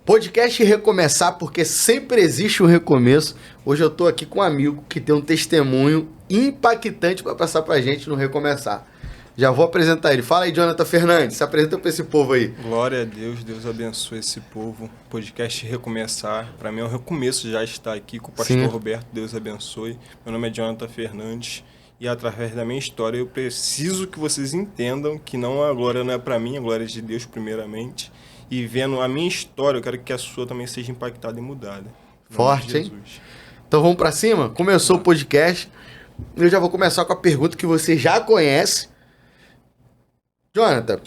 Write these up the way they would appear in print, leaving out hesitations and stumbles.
Podcast Recomeçar, porque sempre existe um recomeço. Hoje eu tô aqui com um amigo que tem um testemunho impactante para passar pra gente no Recomeçar. Já vou apresentar ele. Fala aí, Jonathan Fernandes. Se apresenta pra esse povo aí. Glória a Deus, Deus abençoe esse povo. Podcast Recomeçar. Para mim é um recomeço já estar aqui com o pastor Sim. Roberto. Deus abençoe. Meu nome é Jonathan Fernandes. E através da minha história eu preciso que vocês entendam que a glória não é para mim, a glória é de Deus primeiramente. E vendo a minha história, eu quero que a sua também seja impactada e mudada. Forte, hein? Então vamos pra cima? Começou o podcast. Eu já vou começar com a pergunta que você já conhece. Jonathan,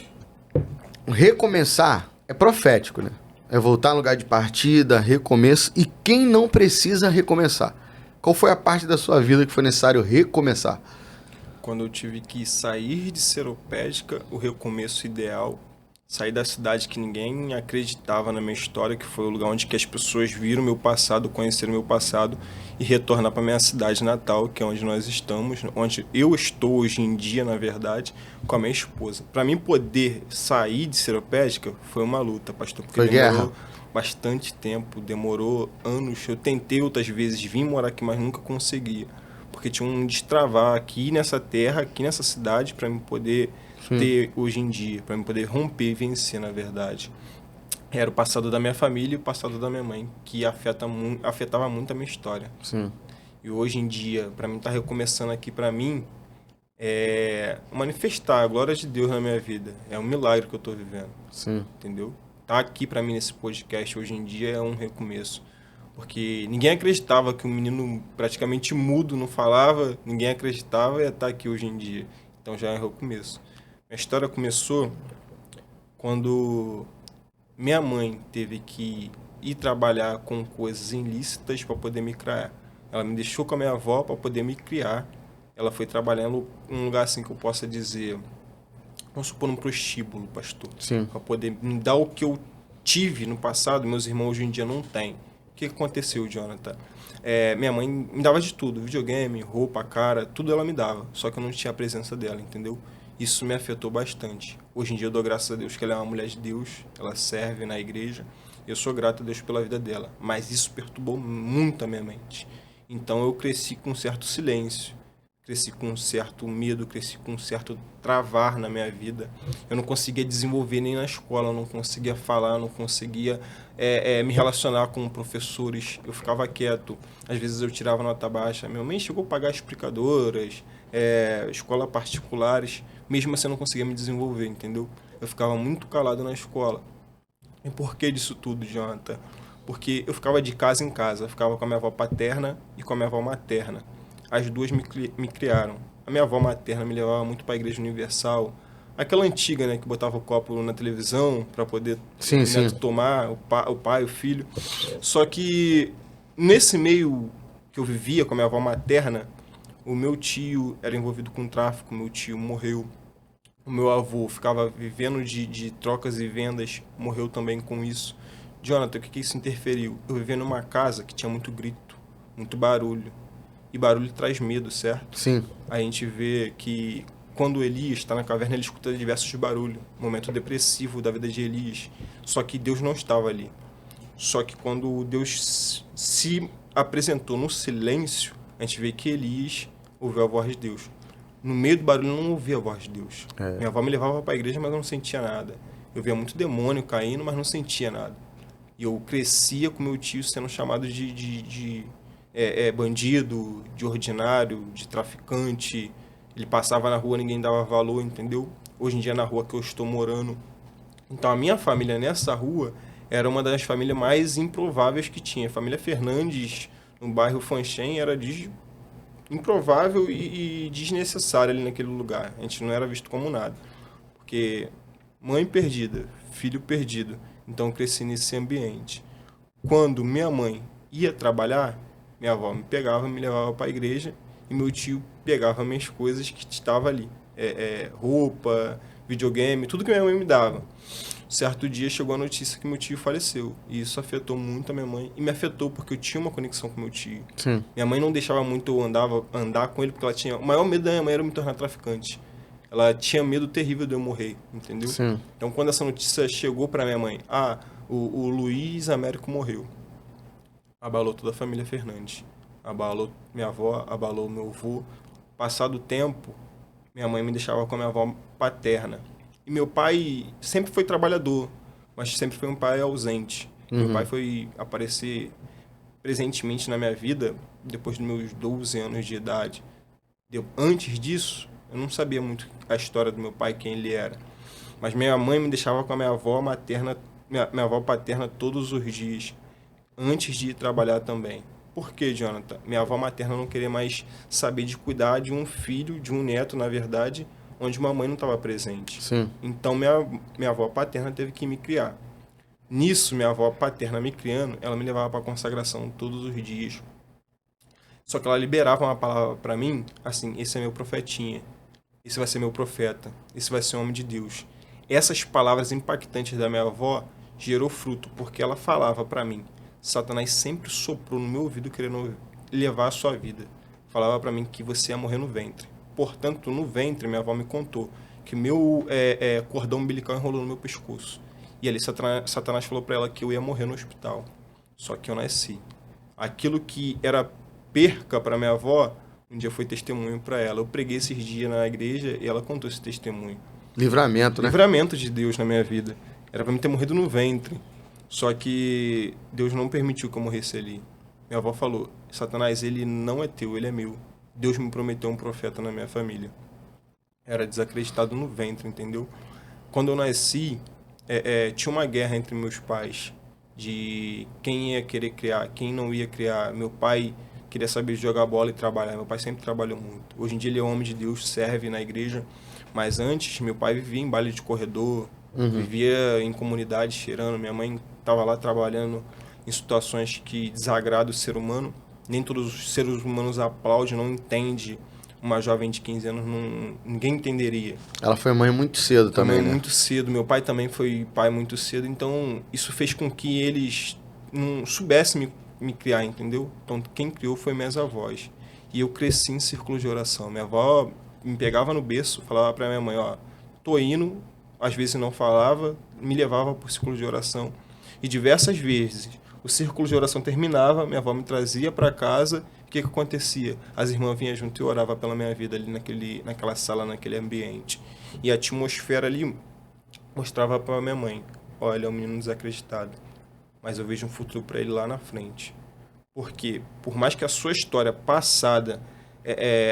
recomeçar é profético, né? É voltar no lugar de partida, recomeço. E quem não precisa recomeçar? Qual foi a parte da sua vida que foi necessário recomeçar? Quando eu tive que sair de Seropédica, o recomeço ideal, sair da cidade que ninguém acreditava na minha história, que foi o lugar onde que as pessoas viram meu passado, conheceram meu passado, e retornar para minha cidade natal, que é onde nós estamos, onde eu estou hoje em dia, na verdade, com a minha esposa. Para mim poder sair de Seropédica foi uma luta, pastor, porque Foi demorou guerra. bastante tempo, demorou anos. Eu tentei outras vezes vir morar aqui, mas nunca conseguia, porque tinha um destravar aqui nessa terra, aqui nessa cidade, para mim poder ter hoje em dia, para mim poder romper e vencer, na verdade. Era o passado da minha família e o passado da minha mãe, que afetava muito a minha história. Sim. E hoje em dia, para mim estar recomeçando aqui, para mim, é manifestar a glória de Deus na minha vida. É um milagre que eu estou vivendo. Sim. Entendeu? Tá aqui para mim nesse podcast hoje em dia é um recomeço. Porque ninguém acreditava que um menino praticamente mudo não falava, ninguém acreditava e ia estar aqui hoje em dia. Então já é um recomeço. Minha história começou quando minha mãe teve que ir trabalhar com coisas ilícitas para poder me criar. Ela me deixou com a minha avó para poder me criar. Ela foi trabalhando em um lugar assim que eu possa dizer, vamos supor, um prostíbulo, pastor. Sim. Para poder me dar o que eu tive no passado, meus irmãos hoje em dia não têm. O que aconteceu, Jonathan? Minha mãe me dava de tudo, videogame, roupa, cara, tudo ela me dava. Só que eu não tinha a presença dela, entendeu? Isso me afetou bastante. Hoje em dia eu dou graças a Deus que ela é uma mulher de Deus, ela serve na igreja. Eu sou grato a Deus pela vida dela. Mas isso perturbou muito a minha mente. Então eu cresci com um certo silêncio, cresci com um certo medo, cresci com um certo travar na minha vida. Eu não conseguia desenvolver nem na escola, eu não conseguia falar, eu não conseguia me relacionar com professores. Eu ficava quieto. Às vezes eu tirava nota baixa. Minha mãe chegou a pagar explicadoras, escola particulares. Mesmo assim eu não conseguia me desenvolver, entendeu? Eu ficava muito calado na escola. E por que disso tudo, Jonathan? Porque eu ficava de casa em casa. Eu ficava com a minha avó paterna e com a minha avó materna. As duas me criaram. A minha avó materna me levava muito para a Igreja Universal. Aquela antiga, né? Que botava o copo na televisão para poder Sim, o neto tomar, o pai, o filho. Só que nesse meio que eu vivia com a minha avó materna, o meu tio era envolvido com tráfico, meu tio morreu. O meu avô ficava vivendo de trocas e vendas, morreu também com isso. Jonathan, o que isso interferiu? Eu vivia numa casa que tinha muito grito, muito barulho. E barulho traz medo, certo? Sim. A gente vê que quando Elias está na caverna, ele escuta diversos barulhos. Momento depressivo da vida de Elias. Só que Deus não estava ali. Só que quando Deus se apresentou no silêncio, a gente vê que Elias ouviu a voz de Deus. No meio do barulho, eu não ouvia a voz de Deus. Minha avó me levava para a igreja, mas eu não sentia nada. Eu via muito demônio caindo, mas não sentia nada. E eu crescia com meu tio sendo chamado de bandido, de ordinário, de traficante. Ele passava na rua, ninguém dava valor, entendeu? Hoje em dia, na rua que eu estou morando. Então, a minha família nessa rua era uma das famílias mais improváveis que tinha. A família Fernandes, no bairro Fanchen, era improvável e desnecessária ali naquele lugar. A gente não era visto como nada. Porque mãe perdida, filho perdido. Então, eu cresci nesse ambiente. Quando minha mãe ia trabalhar, minha avó me pegava, me levava para a igreja e meu tio pegava minhas coisas que estavam ali. Roupa, videogame, tudo que minha mãe me dava. Certo dia chegou a notícia que meu tio faleceu. E isso afetou muito a minha mãe. E me afetou porque eu tinha uma conexão com meu tio. Sim. Minha mãe não deixava muito eu andar com ele porque ela tinha... O maior medo da minha mãe era me tornar traficante. Ela tinha medo terrível de eu morrer, entendeu? Sim. Então, quando essa notícia chegou para minha mãe, o Luiz Américo morreu. Abalou toda a família Fernandes. Abalou minha avó, abalou meu avô. Passado o tempo, minha mãe me deixava com a minha avó paterna. E meu pai sempre foi trabalhador, mas sempre foi um pai ausente. Meu pai foi aparecer presentemente na minha vida depois dos meus 12 anos de idade. Antes disso, eu não sabia muito a história do meu pai, quem ele era. Mas minha mãe me deixava com a minha avó materna, minha avó paterna todos os dias, antes de ir trabalhar também. Por quê, Jonathan? Minha avó materna não queria mais saber de cuidar de um filho, de um neto, na verdade, onde uma mãe não estava presente. Sim. Então, minha avó paterna teve que me criar. Nisso, minha avó paterna me criando, ela me levava para a consagração todos os dias. Só que ela liberava uma palavra para mim, assim, esse é meu profetinha, esse vai ser meu profeta, esse vai ser o homem de Deus. Essas palavras impactantes da minha avó gerou fruto, porque ela falava para mim, Satanás sempre soprou no meu ouvido querendo levar a sua vida. Falava para mim que você ia morrer no ventre. Portanto, no ventre, minha avó me contou que meu cordão umbilical enrolou no meu pescoço. E ali Satanás falou para ela que eu ia morrer no hospital. Só que eu nasci. Aquilo que era perca para minha avó, um dia foi testemunho para ela. Eu preguei esses dias na igreja e ela contou esse testemunho. Livramento, né? Livramento de Deus na minha vida. Era para mim ter morrido no ventre. Só que Deus não permitiu que eu morresse ali. Minha avó falou, Satanás, ele não é teu, ele é meu. Deus me prometeu um profeta na minha família. Era desacreditado no ventre, entendeu? Quando eu nasci, tinha uma guerra entre meus pais. De quem ia querer criar, quem não ia criar. Meu pai queria saber jogar bola e trabalhar. Meu pai sempre trabalhou muito. Hoje em dia ele é homem de Deus, serve na igreja. Mas antes, meu pai vivia em baile de corredor, vivia em comunidade cheirando. Minha mãe estava lá trabalhando em situações que desagradam o ser humano. Nem todos os seres humanos aplaudem, não entendem. Uma jovem de 15 anos, ninguém entenderia. Ela foi mãe muito cedo também, né? Muito cedo. Meu pai também foi pai muito cedo. Então, isso fez com que eles não soubessem me criar, entendeu? Então, quem criou foi minhas avós. E eu cresci em círculo de oração. Minha avó me pegava no berço, falava para minha mãe, ó, tô indo, às vezes não falava, me levava pro círculo de oração. E diversas vezes o círculo de oração terminava, minha avó me trazia para casa. O que acontecia? As irmãs vinham junto e oravam pela minha vida ali naquela sala, naquele ambiente. E a atmosfera ali mostrava para minha mãe, olha, é um menino desacreditado, mas eu vejo um futuro para ele lá na frente. Porque, por mais que a sua história passada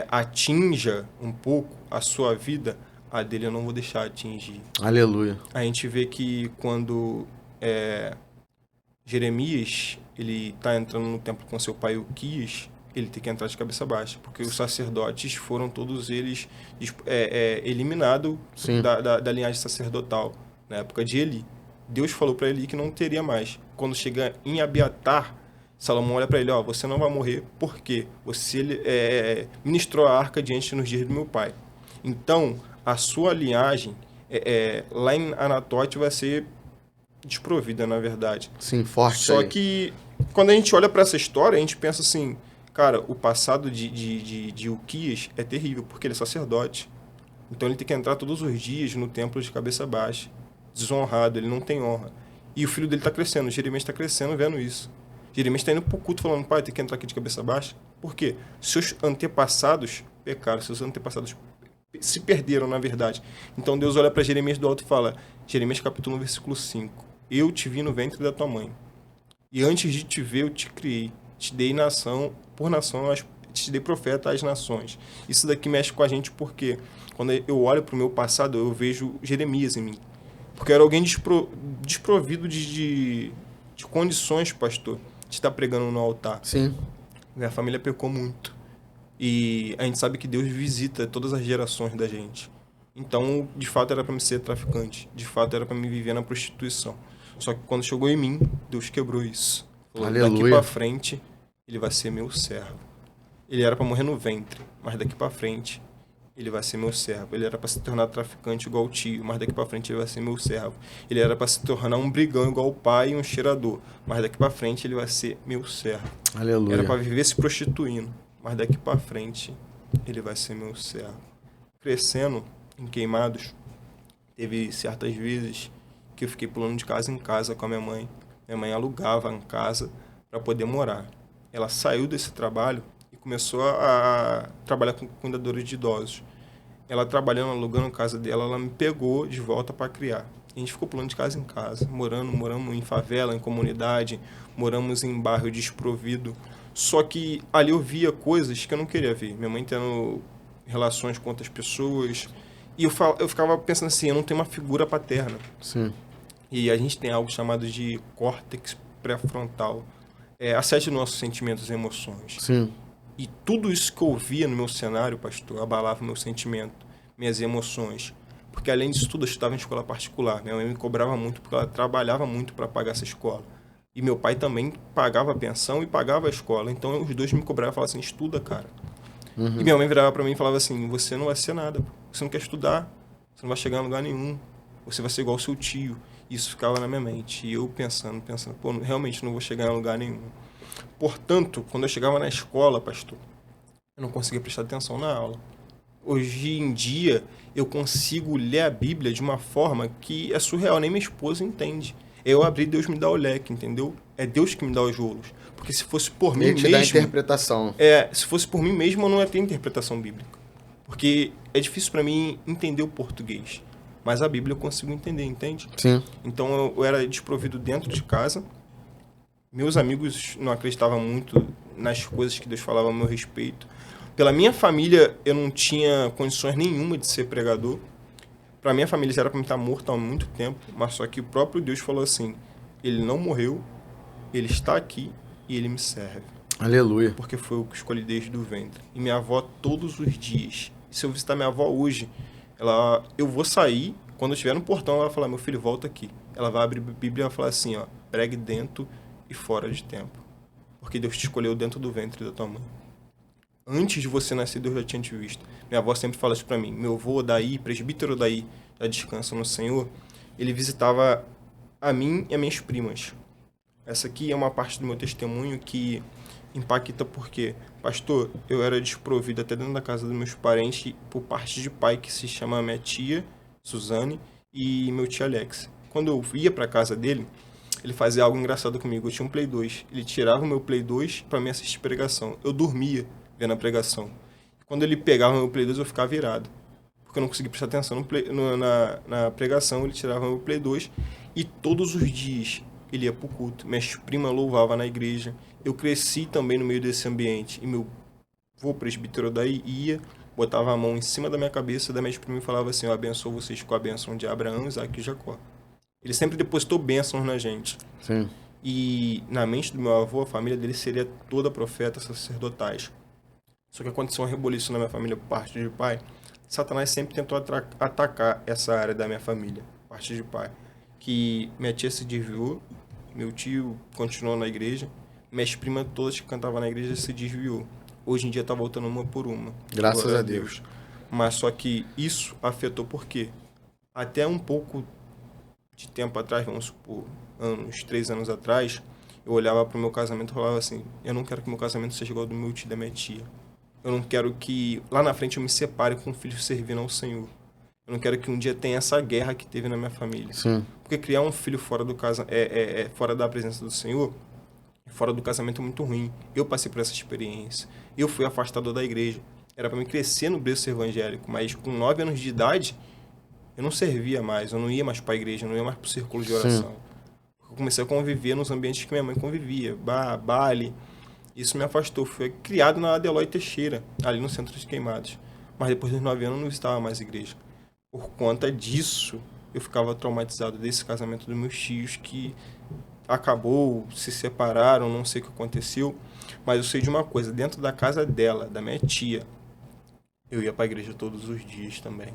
atinja um pouco a sua vida, a dele eu não vou deixar atingir. Aleluia. A gente vê que quando Jeremias ele está entrando no templo com seu pai Uquias, ele tem que entrar de cabeça baixa, porque os sacerdotes foram todos eles eliminados da linhagem sacerdotal, na época de Eli. Deus falou para Eli que não teria mais. Quando chega em Abiatar, Salomão olha para ele, ó, você não vai morrer porque você ministrou a arca diante nos dias do meu pai. Então, a sua linhagem lá em Anatote vai ser desprovida, na verdade. Sim, forte. Só aí. que, quando a gente olha para essa história, a gente pensa assim, cara, o passado de Uquias é terrível, porque ele é sacerdote. Então ele tem que entrar todos os dias no templo de cabeça baixa, desonrado, ele não tem honra. E o filho dele está crescendo, Jeremias está crescendo vendo isso. Jeremias está indo pro culto falando, pai, tem que entrar aqui de cabeça baixa. Por quê? Seus antepassados pecaram, seus antepassados se perderam, na verdade. Então Deus olha para Jeremias do alto e fala, Jeremias capítulo 1, versículo 5, eu te vi no ventre da tua mãe. E antes de te ver, eu te criei. Te dei nação, por nação, te dei profeta às nações. Isso daqui mexe com a gente porque quando eu olho para o meu passado, eu vejo Jeremias em mim. Porque eu era alguém desprovido de condições, pastor, de estar pregando no altar. Sim. Minha família pecou muito. E a gente sabe que Deus visita todas as gerações da gente. Então, de fato, era para me ser traficante. De fato, era para me viver na prostituição. Só que quando chegou em mim, Deus quebrou isso. Falou, daqui para frente, ele vai ser meu servo. Ele era para morrer no ventre, mas daqui para frente, ele vai ser meu servo. Ele era para se tornar traficante igual o tio, mas daqui para frente ele vai ser meu servo. Ele era para se tornar um brigão igual o pai e um cheirador, mas daqui para frente ele vai ser meu servo. Aleluia. Era para viver se prostituindo, mas daqui para frente ele vai ser meu servo. Crescendo em Queimados, teve certas vezes que eu fiquei pulando de casa em casa com a minha mãe. Minha mãe alugava em casa para poder morar. Ela saiu desse trabalho e começou a trabalhar com cuidadores de idosos. Ela trabalhando, alugando a casa dela, ela me pegou de volta para criar. A gente ficou pulando de casa em casa, moramos em favela, em comunidade, moramos em bairro desprovido. Só que ali eu via coisas que eu não queria ver. Minha mãe tendo relações com outras pessoas. E eu ficava pensando assim, eu não tenho uma figura paterna. Sim. E a gente tem algo chamado de córtex pré-frontal. A sede dos nossos sentimentos e emoções. Sim. E tudo isso que eu via no meu cenário, pastor, abalava meu sentimento, minhas emoções. Porque além disso tudo, eu estudava em escola particular. Minha mãe me cobrava muito porque ela trabalhava muito para pagar essa escola. E meu pai também pagava a pensão e pagava a escola. Então os dois me cobravam e falavam assim, estuda, cara. E minha mãe virava para mim e falava assim, você não vai ser nada. Você não quer estudar, você não vai chegar em lugar nenhum. Você vai ser igual ao seu tio. Isso ficava na minha mente. E eu pensando, pô, realmente não vou chegar em lugar nenhum. Portanto, quando eu chegava na escola, pastor, eu não conseguia prestar atenção na aula. Hoje em dia, eu consigo ler a Bíblia de uma forma que é surreal, nem minha esposa entende. Eu abri, Deus me dá o leque, entendeu? É Deus que me dá os rolos. Porque se fosse por mim Ele te mesmo... dá a interpretação. Se fosse por mim mesmo, eu não ia ter interpretação bíblica. Porque é difícil para mim entender o português. Mas a Bíblia eu consigo entender, entende? Sim. Então eu era desprovido dentro de casa. Meus amigos não acreditavam muito nas coisas que Deus falava a meu respeito. Pela minha família, eu não tinha condições nenhuma de ser pregador. Para minha família, já era para me estar morto há muito tempo. Mas só que o próprio Deus falou assim, ele não morreu, ele está aqui e ele me serve. Aleluia. Porque foi o que escolhi desde o ventre. E minha avó todos os dias. Se eu visitar minha avó hoje, eu vou sair, quando eu estiver no portão, ela vai falar, meu filho, volta aqui. Ela vai abrir a Bíblia e vai falar assim, ó, pregue dentro e fora de tempo. Porque Deus te escolheu dentro do ventre da tua mãe. Antes de você nascer, Deus já tinha te visto. Minha avó sempre fala isso pra mim. Meu avô daí, presbítero daí, já descansa no Senhor, ele visitava a mim e as minhas primas. Essa aqui é uma parte do meu testemunho que impacta porque, pastor, eu era desprovido até dentro da casa dos meus parentes por parte de pai, que se chama minha tia, Suzane, e meu tio Alex. Quando eu ia pra casa dele, ele fazia algo engraçado comigo. Eu tinha um Play 2. Ele tirava o meu Play 2 pra me assistir pregação. Eu dormia vendo a pregação. Quando ele pegava o meu Play 2, eu ficava virado. Porque eu não conseguia prestar atenção na pregação. Ele tirava o meu Play 2 e todos os dias ele ia pro culto. Minhas primas louvavam na igreja. Eu cresci também no meio desse ambiente. E meu avô presbítero daí ia, botava a mão em cima da minha cabeça da minha prima e falava assim, eu abençoo vocês com a bênção de Abraão, Isaac e Jacó. Ele sempre depositou bênçãos na gente. Sim. E na mente do meu avô, a família dele seria toda profeta, sacerdotais. Só que aconteceu uma reboliço na minha família por parte de pai. Satanás sempre tentou atacar essa área da minha família, parte de pai. Que minha tia se desviou, meu tio continuou na igreja, minhas primas todas que cantavam na igreja se desviou. Hoje em dia tá voltando uma por uma. Graças a Deus. Mas só que isso afetou por quê? Até um pouco de tempo atrás, vamos supor, 3 anos atrás, eu olhava pro meu casamento e falava assim, eu não quero que meu casamento seja igual ao do meu tio e da minha tia. Eu não quero que lá na frente eu me separe com um filho servindo ao Senhor. Eu não quero que um dia tenha essa guerra que teve na minha família. Sim. Porque criar um filho fora do fora da presença do Senhor, fora do casamento é muito ruim. Eu passei por essa experiência. Eu fui afastado da igreja. Era para mim crescer no berço evangélico, mas com 9 anos de idade, eu não servia mais, eu não ia mais para a igreja, eu não ia mais para o círculo de oração. Eu comecei a conviver nos ambientes que minha mãe convivia, bar, baile. Isso me afastou. Fui criado na Adeloy Teixeira, ali no Centro de Queimados. Mas depois dos 9 anos eu não visitava mais igreja. Por conta disso, eu ficava traumatizado desse casamento dos meus tios, que acabou, se separaram, não sei o que aconteceu. Mas eu sei de uma coisa, dentro da casa dela, da minha tia, eu ia para a igreja todos os dias também.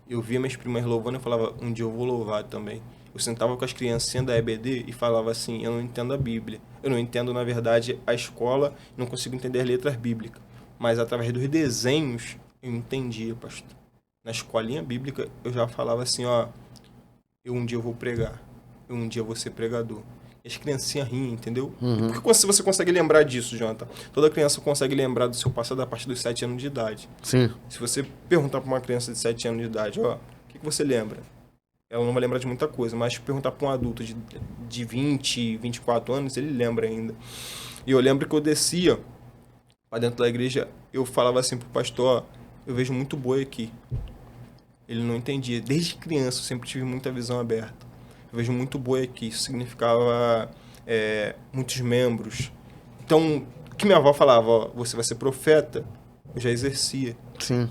Eu via minhas primas louvando e falava, um dia eu vou louvar também. Eu sentava com as criancinhas da EBD e falava assim, eu não entendo a Bíblia. Eu não entendo, na verdade, a escola, não consigo entender as letras bíblicas. Mas através dos desenhos, eu entendia, pastor. Na escolinha bíblica, eu já falava assim, ó, um dia eu vou pregar. Um dia eu vou ser pregador. E as criancinhas riem, entendeu? Uhum. Porque você consegue lembrar disso, Jonathan? Toda criança consegue lembrar do seu passado a partir dos 7 anos de idade. Sim. Se você perguntar para uma criança de 7 anos de idade, ó, o que você lembra? ela não vai lembrar de muita coisa, mas perguntar para um adulto de 20, 24 anos, ele lembra ainda. E eu lembro que eu descia para dentro da igreja, eu falava assim pro pastor, ó, eu vejo muito boi aqui. Ele não entendia. Desde criança eu sempre tive muita visão aberta. Eu vejo muito boi aqui. Isso significava muitos membros. Então, o que minha avó falava, ó, você vai ser profeta, eu já exercia. Sim.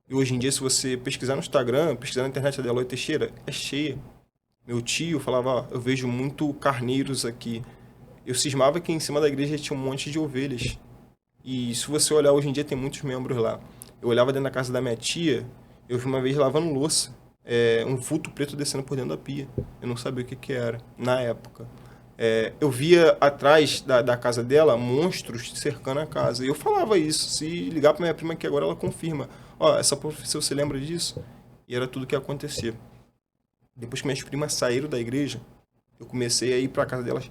E hoje em dia, se você pesquisar no Instagram, pesquisar na internet da Eloy Teixeira, é cheia. Meu tio falava, ó, eu vejo muito carneiros aqui. Eu cismava que em cima da igreja tinha um monte de ovelhas. E se você olhar, hoje em dia tem muitos membros lá. Eu olhava dentro da casa da minha tia, eu vi uma vez lavando louça, um vulto preto descendo por dentro da pia. Eu não sabia o que era, na época. Eu via atrás da casa dela monstros cercando a casa. E eu falava isso. Se ligar pra minha prima aqui agora, ela confirma. Ó, essa profecia, você lembra disso? E era tudo que acontecia. Depois que minhas primas saíram da igreja, eu comecei a ir pra casa delas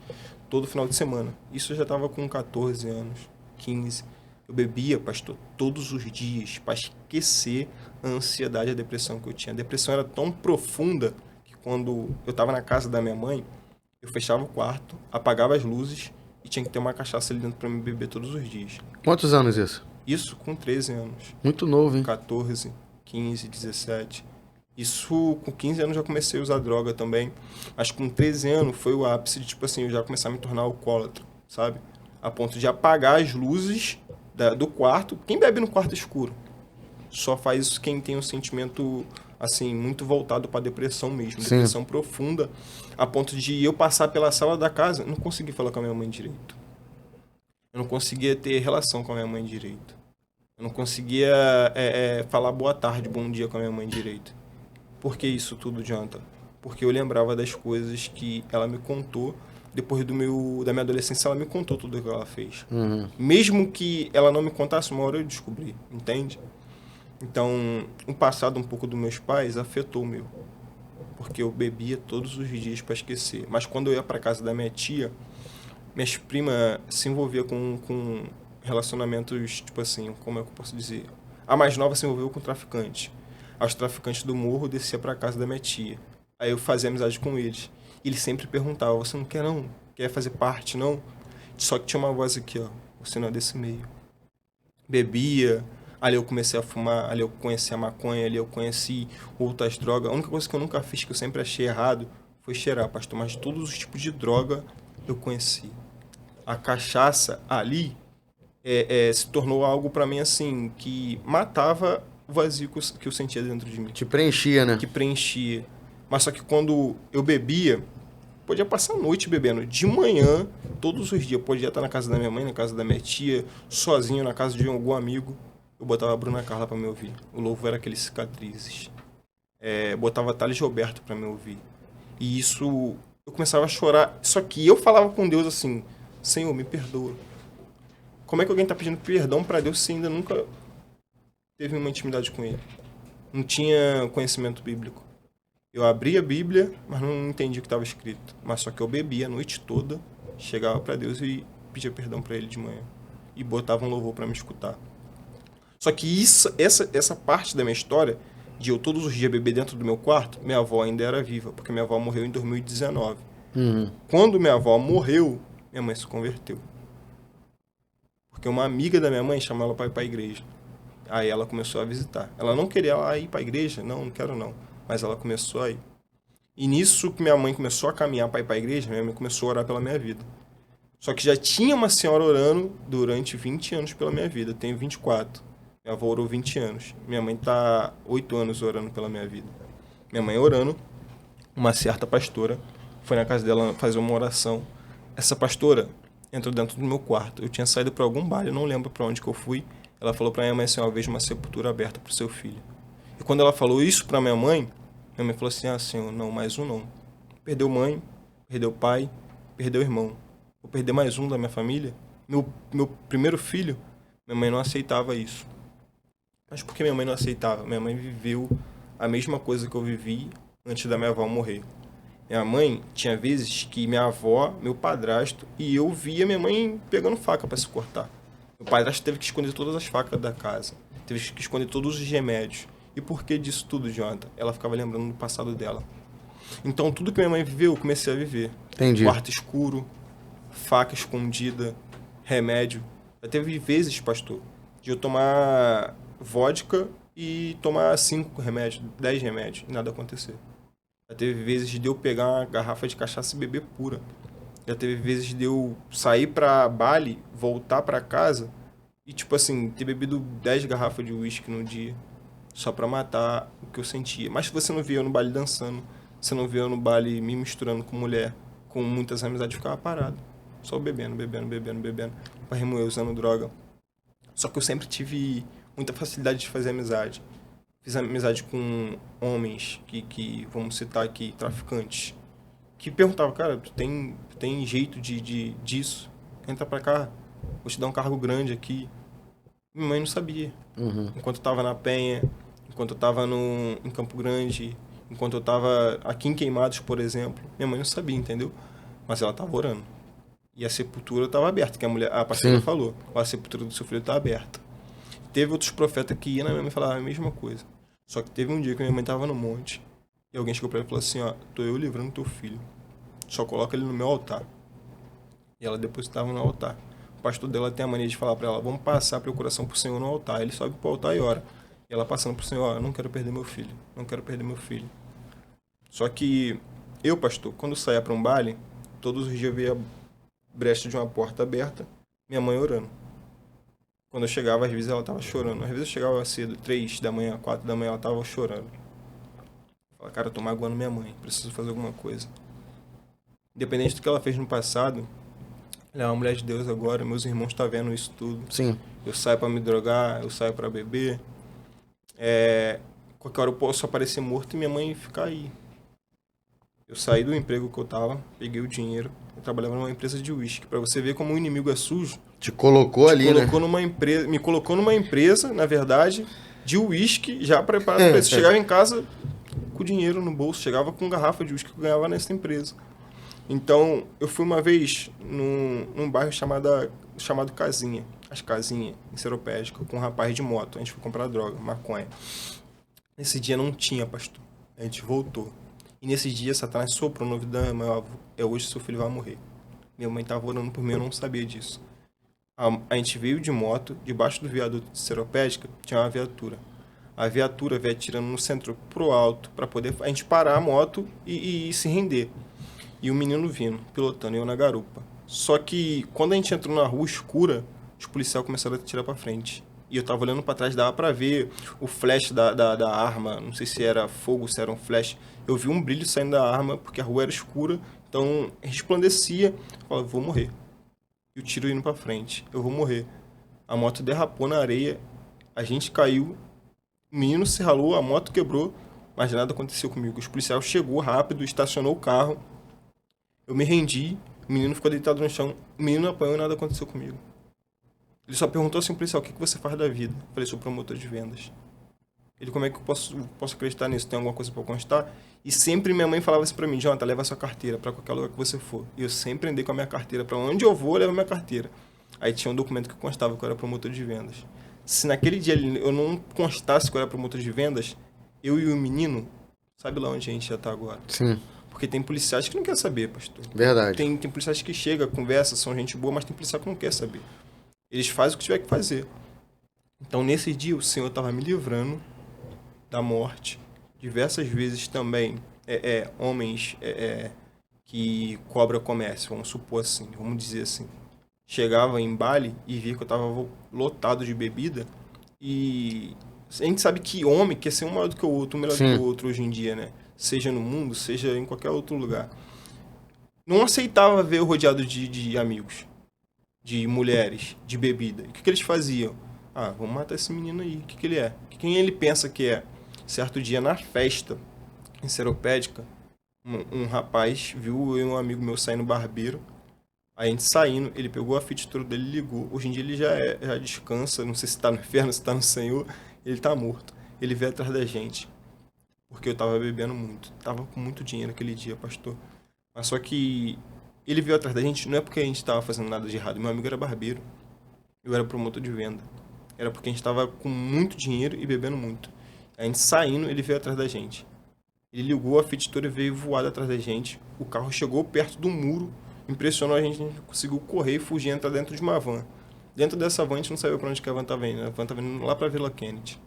todo final de semana. Isso eu já tava com 14 anos, 15. Eu bebia, pastor, todos os dias para esquecer a ansiedade e a depressão que eu tinha. A depressão era tão profunda que quando eu tava na casa da minha mãe, eu fechava o quarto, apagava as luzes e tinha que ter uma cachaça ali dentro para me beber todos os dias. Quantos anos isso? Isso com 13 anos. Muito novo, hein? 14, 15, 17. Isso, com 15 anos já comecei a usar droga também. Mas com 13 anos foi o ápice de, tipo assim, eu já começar a me tornar alcoólatra, sabe? A ponto de apagar as luzes do quarto. Quem bebe no quarto escuro? Só faz isso quem tem um sentimento, assim, muito voltado para depressão mesmo. Sim. Depressão profunda. A ponto de eu passar pela sala da casa, não consegui falar com a minha mãe direito. Eu não conseguia ter relação com a minha mãe direito. Eu não conseguia falar boa tarde, bom dia com a minha mãe direito. Por que isso tudo, Jonathan? Porque eu lembrava das coisas que ela me contou. Depois da minha adolescência, ela me contou tudo o que ela fez. Uhum. Mesmo que ela não me contasse, uma hora eu descobri, entende? Então, o passado um pouco dos meus pais afetou o meu. Porque eu bebia todos os dias para esquecer. Mas quando eu ia para casa da minha tia, minhas primas se envolviam com relacionamentos, tipo assim, como é que eu posso dizer? A mais nova se envolveu com traficante. Os traficantes do morro descia para casa da minha tia. Aí eu fazia amizade com eles. E eles sempre perguntavam, você não quer não? Quer fazer parte não? Só que tinha uma voz aqui, ó, você não é desse meio. Bebia, ali eu comecei a fumar, ali eu conheci a maconha, ali eu conheci outras drogas. A única coisa que eu nunca fiz, que eu sempre achei errado, foi cheirar, pastor. Mas todos os tipos de droga eu conheci. A cachaça ali se tornou algo pra mim assim, que matava o vazio que eu sentia dentro de mim. Te preenchia, né? Que preenchia. Mas só que quando eu bebia, podia passar a noite bebendo. De manhã, todos os dias, eu podia estar na casa da minha mãe, na casa da minha tia, sozinho, na casa de algum amigo. Eu botava a Bruna Carla pra me ouvir. O louvor era aqueles Cicatrizes. Botava Thales Roberto pra me ouvir. E isso, eu começava a chorar. Só que eu falava com Deus assim, Senhor, me perdoa. Como é que alguém tá pedindo perdão pra Deus se ainda nunca teve uma intimidade com ele? Não tinha conhecimento bíblico. Eu abria a Bíblia, mas não entendia o que estava escrito. Mas só que eu bebia a noite toda, chegava para Deus e pedia perdão para ele de manhã. E botava um louvor para me escutar. Só que essa parte da minha história, de eu todos os dias beber dentro do meu quarto, minha avó ainda era viva, porque minha avó morreu em 2019. Uhum. Quando minha avó morreu, minha mãe se converteu. Porque uma amiga da minha mãe chamou ela para ir para a igreja. Aí ela começou a visitar. Ela não queria ir para a igreja? Não quero não. Mas ela começou a ir. E nisso que minha mãe começou a caminhar para ir para a igreja, minha mãe começou a orar pela minha vida. Só que já tinha uma senhora orando durante 20 anos pela minha vida. Eu tenho 24. Minha avó orou 20 anos. Minha mãe está 8 anos orando pela minha vida. Minha mãe orando, uma certa pastora foi na casa dela fazer uma oração. Essa pastora entrou dentro do meu quarto. Eu tinha saído para algum bar, eu não lembro para onde que eu fui. Ela falou para minha mãe assim, vejo uma sepultura aberta para o seu filho. E quando ela falou isso para minha mãe falou assim, Senhor, não, mais um não. Perdeu mãe, perdeu pai, perdeu irmão. Vou perder mais um da minha família? Meu primeiro filho, minha mãe não aceitava isso. Mas por que minha mãe não aceitava? Minha mãe viveu a mesma coisa que eu vivi antes da minha avó morrer. Minha mãe tinha vezes que minha avó, meu padrasto e eu via minha mãe pegando faca para se cortar. Meu padrasto teve que esconder todas as facas da casa. Teve que esconder todos os remédios. E por que disso tudo, Jonathan? Ela ficava lembrando do passado dela. Então, tudo que minha mãe viveu, eu comecei a viver. Entendi. Quarto escuro, faca escondida, remédio. Já teve vezes, pastor, de eu tomar vodka e tomar 5 remédios, 10 remédios, e nada acontecer. Já teve vezes de eu pegar uma garrafa de cachaça e beber pura. Já teve vezes de eu sair pra Bali, voltar pra casa e, tipo assim, ter bebido 10 garrafas de uísque no dia. Só pra matar o que eu sentia. Mas você não via eu no baile dançando. Você não via eu no baile me misturando com mulher, com muitas amizades, eu ficava parado. Só bebendo, bebendo, bebendo, bebendo. Pra remoer, usando droga. Só que eu sempre tive muita facilidade de fazer amizade. Fiz amizade com homens que vamos citar aqui, traficantes. Que perguntavam, cara, tu tem jeito disso? Entra pra cá, vou te dar um cargo grande aqui. Minha mãe não sabia. Enquanto eu tava na Penha, enquanto eu tava em Campo Grande, enquanto eu tava aqui em Queimados, por exemplo, minha mãe não sabia, entendeu? Mas ela tava orando. E a sepultura estava aberta, que a pastora falou. A sepultura do seu filho está aberta. Teve outros profetas que iam na minha mãe e falavam a mesma coisa. Só que teve um dia que minha mãe estava no monte e alguém chegou para ela e falou assim, ó, tô eu livrando teu filho. Só coloca ele no meu altar. E ela depositava no altar. O pastor dela tem a mania de falar para ela, vamos passar a procuração pro Senhor no altar. Ele sobe pro altar e ora. E ela passando pro Senhor, ó, eu não quero perder meu filho. Não quero perder meu filho. Só que eu, pastor, quando saía para um baile, todos os dias eu via brecha de uma porta aberta, minha mãe orando. Quando eu chegava, às vezes ela tava chorando. Às vezes eu chegava cedo, 3 da manhã, 4 da manhã, ela tava chorando. Eu falava, cara, eu tô magoando minha mãe, preciso fazer alguma coisa. Independente do que ela fez no passado, ela é uma mulher de Deus agora, meus irmãos estão vendo isso tudo. Sim. Eu saio pra me drogar, eu saio pra beber. Qualquer hora eu posso aparecer morto e minha mãe ficar aí. Eu saí do emprego que eu tava, peguei o dinheiro, eu trabalhava numa empresa de uísque. Pra você ver como o inimigo é sujo. Te colocou ali, colocou numa empresa, me colocou numa empresa, na verdade, de uísque, já preparado pra isso. Chegava em casa com dinheiro no bolso, chegava com garrafa de uísque que eu ganhava nessa empresa. Então, eu fui uma vez num bairro chamado Casinha, as Casinhas, em Seropédica, com um rapaz de moto. A gente foi comprar droga, maconha. Nesse dia não tinha, pastor. A gente voltou. E nesse dia, Satanás soprou no ouvido da minha avó. Hoje seu filho vai morrer. Minha mãe estava orando por mim, eu não sabia disso. A gente veio de moto, debaixo do viaduto de Seropédica, tinha uma viatura. A viatura veio atirando no centro pro alto, para poder a gente parar a moto e se render. E o menino vindo, pilotando, eu na garupa. Só que, quando a gente entrou na rua escura, os policiais começaram a atirar para frente. E eu tava olhando para trás, dava para ver o flash da arma, não sei se era fogo, se era um flash. Eu vi um brilho saindo da arma, porque a rua era escura, então resplandecia. Eu falei, vou morrer. E o tiro indo para frente, eu vou morrer. A moto derrapou na areia, a gente caiu, o menino se ralou, a moto quebrou, mas nada aconteceu comigo. Os policiais chegou rápido, estacionou o carro, eu me rendi, o menino ficou deitado no chão, o menino apanhou e nada aconteceu comigo. Ele só perguntou assim, policial, o que você faz da vida? Eu falei, sou promotor de vendas. Ele, como é que eu posso acreditar nisso? Tem alguma coisa para constar? E sempre minha mãe falava assim para mim, Jonathan, leva a sua carteira para qualquer lugar que você for. E eu sempre andei com a minha carteira. Para onde eu vou, eu levo a minha carteira. Aí tinha um documento que constava que eu era promotor de vendas. Se naquele dia eu não constasse que eu era promotor de vendas, eu e o menino, sabe lá onde a gente já tá agora? Sim. Porque tem policiais que não quer saber, pastor. Verdade. Tem policiais que chegam, conversa, são gente boa, mas tem policial que não quer saber. Eles fazem o que tiver que fazer. Então, nesse dia, o Senhor estava me livrando da morte. Diversas vezes também, homens que cobra comércio, vamos supor assim, vamos dizer assim. Chegava em Bali e via que eu estava lotado de bebida. E a gente sabe que homem quer ser um maior do que o outro, um melhor do que o outro hoje em dia, né? Seja no mundo, seja em qualquer outro lugar. Não aceitava ver eu rodeado de amigos, de mulheres, de bebida. E o que eles faziam? Ah, vamos matar esse menino aí. O que ele é? Quem ele pensa que é? Certo dia, na festa, em Seropédica, um rapaz viu eu e um amigo meu saindo barbeiro. Aí a gente saindo, ele pegou a fitatura dele e ligou. Hoje em dia ele já descansa, não sei se tá no inferno, se tá no Senhor. Ele tá morto. Ele veio atrás da gente. Porque eu tava bebendo muito. Tava com muito dinheiro aquele dia, pastor. Mas só que ele veio atrás da gente, não é porque a gente tava fazendo nada de errado. Meu amigo era barbeiro. Eu era promotor de venda. Era porque a gente tava com muito dinheiro e bebendo muito. A gente saindo, ele veio atrás da gente. Ele ligou, a Fiat Toro veio voada atrás da gente. O carro chegou perto do muro, impressionou a gente conseguiu correr e fugir, entrar dentro de uma van. Dentro dessa van, a gente não sabia pra onde que a van tava indo. A van tava indo lá pra Vila Kennedy.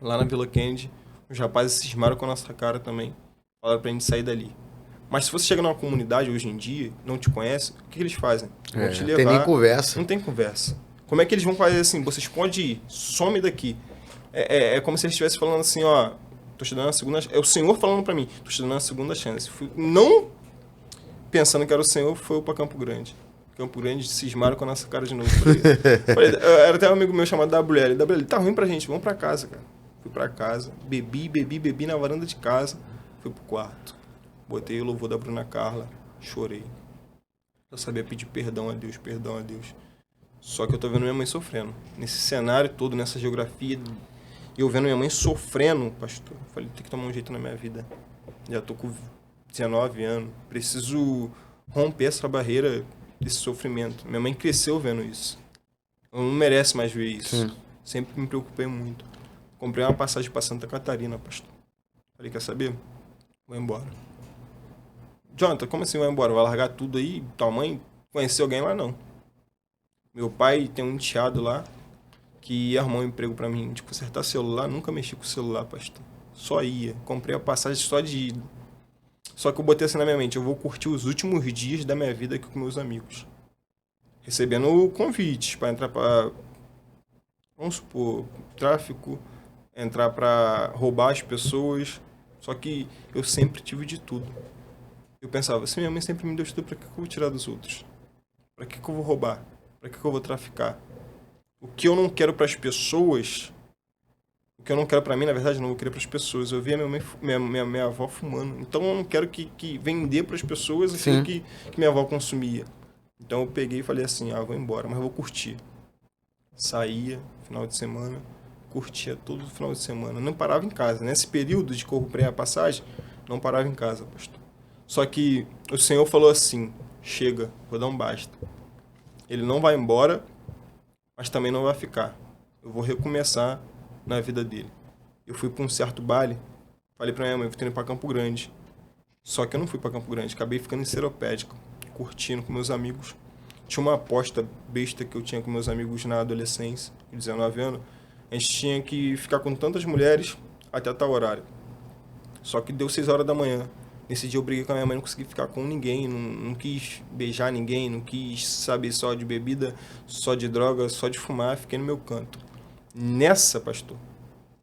Lá na Vila Kennedy, os rapazes cismaram com a nossa cara também. Falaram pra gente sair dali. Mas se você chega numa comunidade hoje em dia, não te conhece, o que eles fazem? Vão te levar. Tem nem conversa. Não tem conversa. Como é que eles vão fazer assim? Você esconde ir, some daqui. É como se eles estivessem falando assim, ó, tô te dando a segunda chance. É o Senhor falando pra mim, tô te dando a segunda chance. Não pensando que era o Senhor, foi pra Campo Grande. Campo Grande cismaram com a nossa cara de novo. Era até um amigo meu chamado WL. WL, tá ruim pra gente, vamos pra casa, cara. Fui pra casa, bebi na varanda de casa, fui pro quarto. Botei o louvor da Bruna Carla, chorei. Eu sabia pedir perdão a Deus, perdão a Deus. Só que eu tô vendo minha mãe sofrendo. Nesse cenário todo, nessa geografia, eu vendo minha mãe sofrendo, pastor. Eu falei, tem que tomar um jeito na minha vida. Já tô com 19 anos, preciso romper essa barreira desse sofrimento. Minha mãe cresceu vendo isso. Ela não merece mais ver isso. Sim. Sempre me preocupei muito. Comprei uma passagem para Santa Catarina, pastor. Falei, quer saber? Vou embora. Jonathan, como assim vai embora? Vai largar tudo aí? Tua mãe conheceu alguém lá? Não. Meu pai tem um enteado lá que arrumou um emprego para mim de consertar celular. Nunca mexi com o celular, pastor. Só ia. Comprei a passagem só de ida. Só que eu botei assim na minha mente, eu vou curtir os últimos dias da minha vida aqui com meus amigos. Recebendo convites para entrar para, vamos supor, tráfico, entrar para roubar as pessoas. Só que eu sempre tive de tudo. Eu pensava, se minha mãe sempre me deu tudo, para que eu vou tirar dos outros? Para que eu vou roubar? Para que eu vou traficar? O que eu não quero para as pessoas, o que eu não quero para mim, na verdade, eu não vou querer para as pessoas. Eu via minha avó fumando. Então eu não quero que vender para as pessoas aquilo que minha avó consumia. Então eu peguei e falei assim, vou embora, mas eu vou curtir. Saía, final de semana, curtia todo final de semana. Não parava em casa. Nesse período de que eu comprei a passagem, não parava em casa, pastor. Só que o Senhor falou assim, chega, vou dar um basta. Ele não vai embora, mas também não vai ficar. Eu vou recomeçar na vida dele. Eu fui para um certo baile, falei para minha mãe, vou ter ido para Campo Grande. Só que eu não fui para Campo Grande, acabei ficando em Seropédica, curtindo com meus amigos. Tinha uma aposta besta que eu tinha com meus amigos na adolescência, com 19 anos. A gente tinha que ficar com tantas mulheres até tal horário. Só que deu 6 horas da manhã. Nesse dia eu briguei com a minha mãe, não consegui ficar com ninguém, não quis beijar ninguém, não quis saber só de bebida, só de droga, só de fumar, fiquei no meu canto. Nessa, pastor,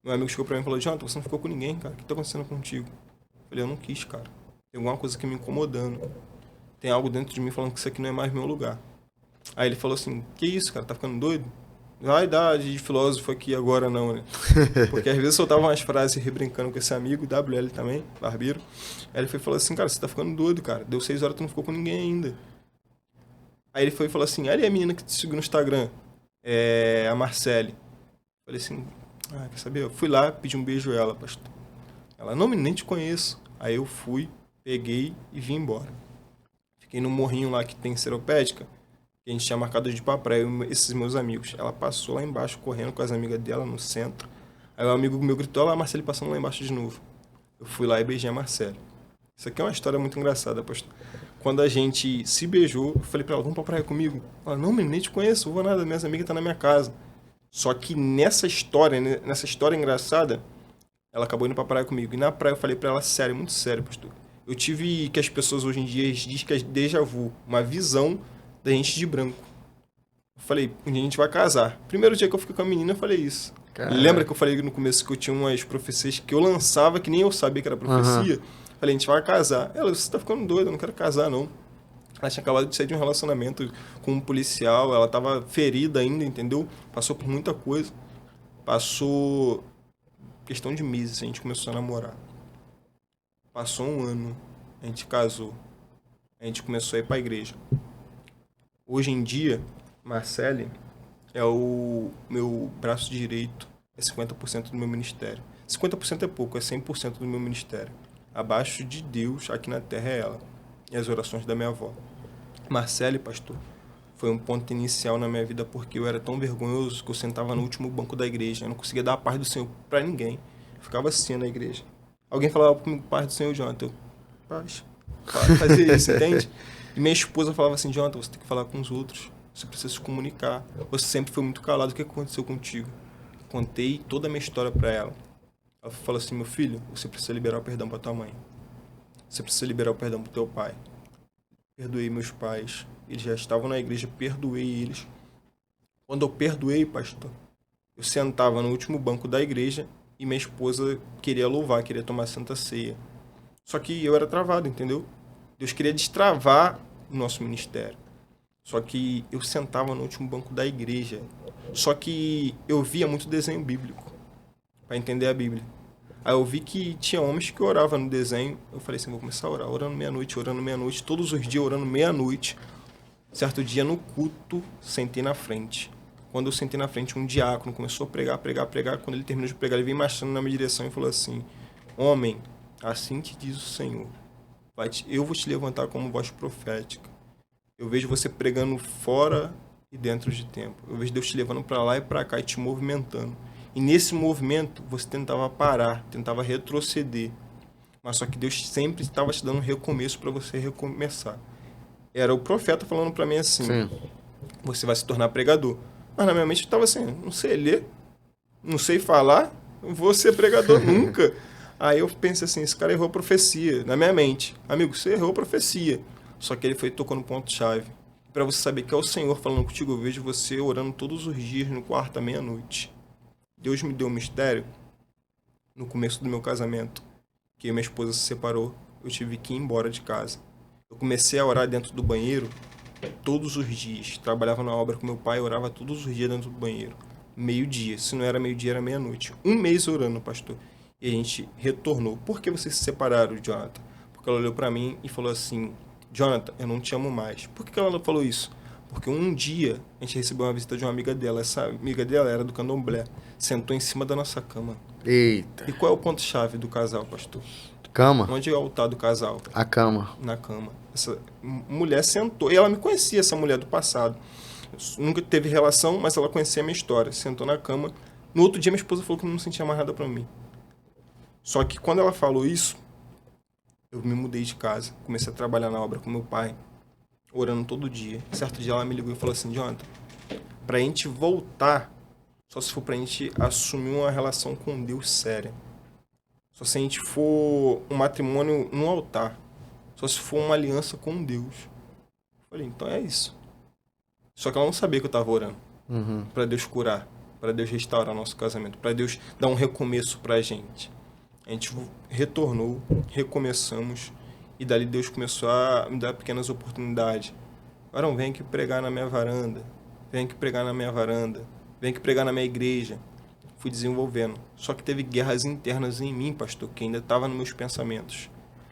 meu amigo chegou pra mim e falou, Jonathan, você não ficou com ninguém, cara, o que tá acontecendo contigo? Eu falei, eu não quis, cara, tem alguma coisa que me incomodando, tem algo dentro de mim falando que isso aqui não é mais meu lugar. Aí ele falou assim, que isso, cara, tá ficando doido? Vai dar de filósofo aqui agora não, né? Porque às vezes eu soltava umas frases rebrincando com esse amigo, WL também, barbeiro. Aí ele foi e falou assim, cara, você tá ficando doido, cara. Deu 6 horas, tu não ficou com ninguém ainda. Aí ele foi e falou assim, ali é a menina que te seguiu no Instagram, a Marcele. Falei assim, quer saber? Eu fui lá, pedi um beijo a ela, pastor. Ela, não, menina, nem te conheço. Aí eu fui, peguei e vim embora. Fiquei no morrinho lá que tem Seropédica, que a gente tinha marcado de ir pra praia, esses meus amigos. Ela passou lá embaixo, correndo com as amigas dela no centro. Aí o amigo meu gritou, olha lá a Marcele passando lá embaixo de novo. Eu fui lá e beijei a Marcele. Isso aqui é uma história muito engraçada, pastor. Quando a gente se beijou, eu falei pra ela, vamos pra praia comigo? Ela, não, menino, nem te conheço, não vou nada, minhas amigas estão na minha casa. Só que nessa história engraçada, ela acabou indo pra praia comigo. E na praia eu falei pra ela, sério, muito sério, pastor. Eu tive, que as pessoas hoje em dia dizem que é déjà vu, uma visão da gente de branco. Eu falei, um dia a gente vai casar. Primeiro dia que eu fiquei com a menina, eu falei isso. Caraca. Lembra que eu falei no começo que eu tinha umas profecias que eu lançava, que nem eu sabia que era profecia? Falei, a gente vai casar. Ela, você tá ficando doida, eu não quero casar, não. Ela tinha acabado de sair de um relacionamento com um policial, ela tava ferida ainda, entendeu? Passou por muita coisa. Passou questão de meses, a gente começou a namorar. Passou um ano, a gente casou. A gente começou a ir pra igreja. Hoje em dia, Marcele é o meu braço direito, é 50% do meu ministério. 50% é pouco, é 100% do meu ministério. Abaixo de Deus, aqui na terra, é ela. E as orações da minha avó. Marcele, pastor, foi um ponto inicial na minha vida porque eu era tão vergonhoso que eu sentava no último banco da igreja. Eu não conseguia dar a paz do Senhor para ninguém. Eu ficava assim na igreja. Alguém falava comigo, paz do Senhor, Jonathan. Eu, paz. Fazia isso, entende? E minha esposa falava assim, Jonathan, você tem que falar com os outros. Você precisa se comunicar. Você sempre foi muito calado. O que aconteceu contigo? Contei toda a minha história para ela. Ela falou assim, meu filho, você precisa liberar o perdão para tua mãe. Você precisa liberar o perdão para teu pai. Perdoei meus pais. Eles já estavam na igreja, perdoei eles. Quando eu perdoei, pastor, eu sentava no último banco da igreja e minha esposa queria louvar, queria tomar Santa Ceia. Só que eu era travado, entendeu? Deus queria destravar o nosso ministério. Só que eu sentava no último banco da igreja. Só que eu via muito desenho bíblico para entender a Bíblia. Aí eu vi que tinha homens que oravam no desenho. Eu falei assim, vou começar a orar, orando meia-noite, todos os dias orando meia-noite. Certo dia no culto, sentei na frente. Quando eu sentei na frente, um diácono começou a pregar. Quando ele terminou de pregar, ele veio marchando na minha direção e falou assim, homem, assim te diz o Senhor, eu vou te levantar como voz profética. Eu vejo você pregando fora e dentro de tempo. Eu vejo Deus te levando para lá e para cá e te movimentando. E nesse movimento, você tentava parar, tentava retroceder. Mas só que Deus sempre estava te dando um recomeço para você recomeçar. Era o profeta falando para mim assim, sim, você vai se tornar pregador. Mas na minha mente eu estava assim, não sei ler, não sei falar, não vou ser pregador nunca. Aí eu pensei assim, esse cara errou a profecia, na minha mente. Amigo, você errou a profecia. Só que ele foi tocando no ponto-chave. Para você saber que é o Senhor falando contigo, eu vejo você orando todos os dias no quarto à meia-noite. Deus me deu um mistério no começo do meu casamento, que minha esposa se separou, eu tive que ir embora de casa. Eu comecei a orar dentro do banheiro todos os dias. Trabalhava na obra com meu pai, orava todos os dias dentro do banheiro. Meio-dia, se não era meio-dia, era meia-noite. Um mês orando, pastor. E a gente retornou. Por que vocês se separaram, Jonathan? Porque ela olhou para mim e falou assim, Jonathan, eu não te amo mais. Por que ela falou isso? Porque um dia a gente recebeu uma visita de uma amiga dela. Essa amiga dela era do candomblé. Sentou em cima da nossa cama. Eita. E qual é o ponto-chave do casal, pastor? Cama? Onde é o altar do casal? A cama. Na cama. Essa mulher sentou. E ela me conhecia, essa mulher do passado. Nunca teve relação, mas ela conhecia a minha história. Sentou na cama. No outro dia minha esposa falou que não sentia mais nada pra mim. Só que quando ela falou isso, eu me mudei de casa. Comecei a trabalhar na obra com meu pai. Orando todo dia. Certo dia ela me ligou e falou assim, Jonathan, pra gente voltar, só se for pra gente assumir uma relação com Deus séria. Só se a gente for um matrimônio no altar. Só se for uma aliança com Deus. Eu falei, então é isso. Só que ela não sabia que eu tava orando. Pra Deus curar. Pra Deus restaurar nosso casamento. Pra Deus dar um recomeço pra gente. A gente retornou, recomeçamos. E dali Deus começou a me dar pequenas oportunidades. Varão, vem aqui pregar na minha varanda. Vem aqui pregar na minha varanda. Vem aqui pregar na minha igreja. Fui desenvolvendo. Só que teve guerras internas em mim, pastor, que ainda estava nos meus pensamentos.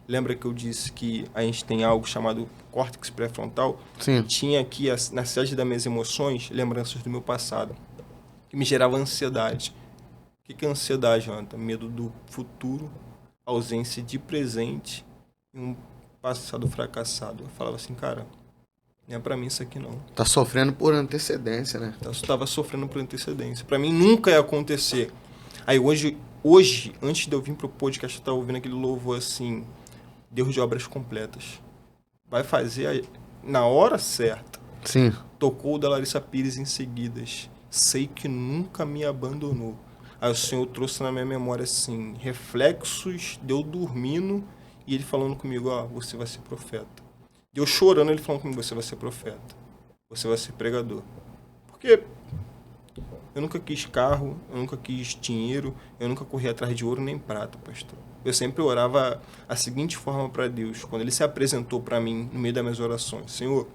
Lembra que eu disse que a gente tem algo chamado córtex pré-frontal? Sim. Tinha aqui, na sede das minhas emoções, lembranças do meu passado, que me gerava ansiedade. O que é ansiedade, Jonathan? Medo do futuro, ausência de presente e um passado fracassado. Eu falava assim, cara, não é pra mim isso aqui não. Tá sofrendo por antecedência, né? Eu estava sofrendo por antecedência. Pra mim nunca ia acontecer. Aí hoje, antes de eu vir pro podcast, eu tava ouvindo aquele louvor assim, Deus de obras completas. Vai fazer na hora certa. Sim. Tocou o da Larissa Pires em seguidas. Sei que nunca me abandonou. Aí o Senhor trouxe na minha memória assim, reflexos de eu dormindo e ele falando comigo, ó, você vai ser profeta. E eu chorando, ele falando comigo, você vai ser profeta. Você vai ser pregador. Porque eu nunca quis carro, eu nunca quis dinheiro, eu nunca corri atrás de ouro nem prata, pastor. Eu sempre orava a seguinte forma para Deus, quando ele se apresentou para mim no meio das minhas orações, Senhor,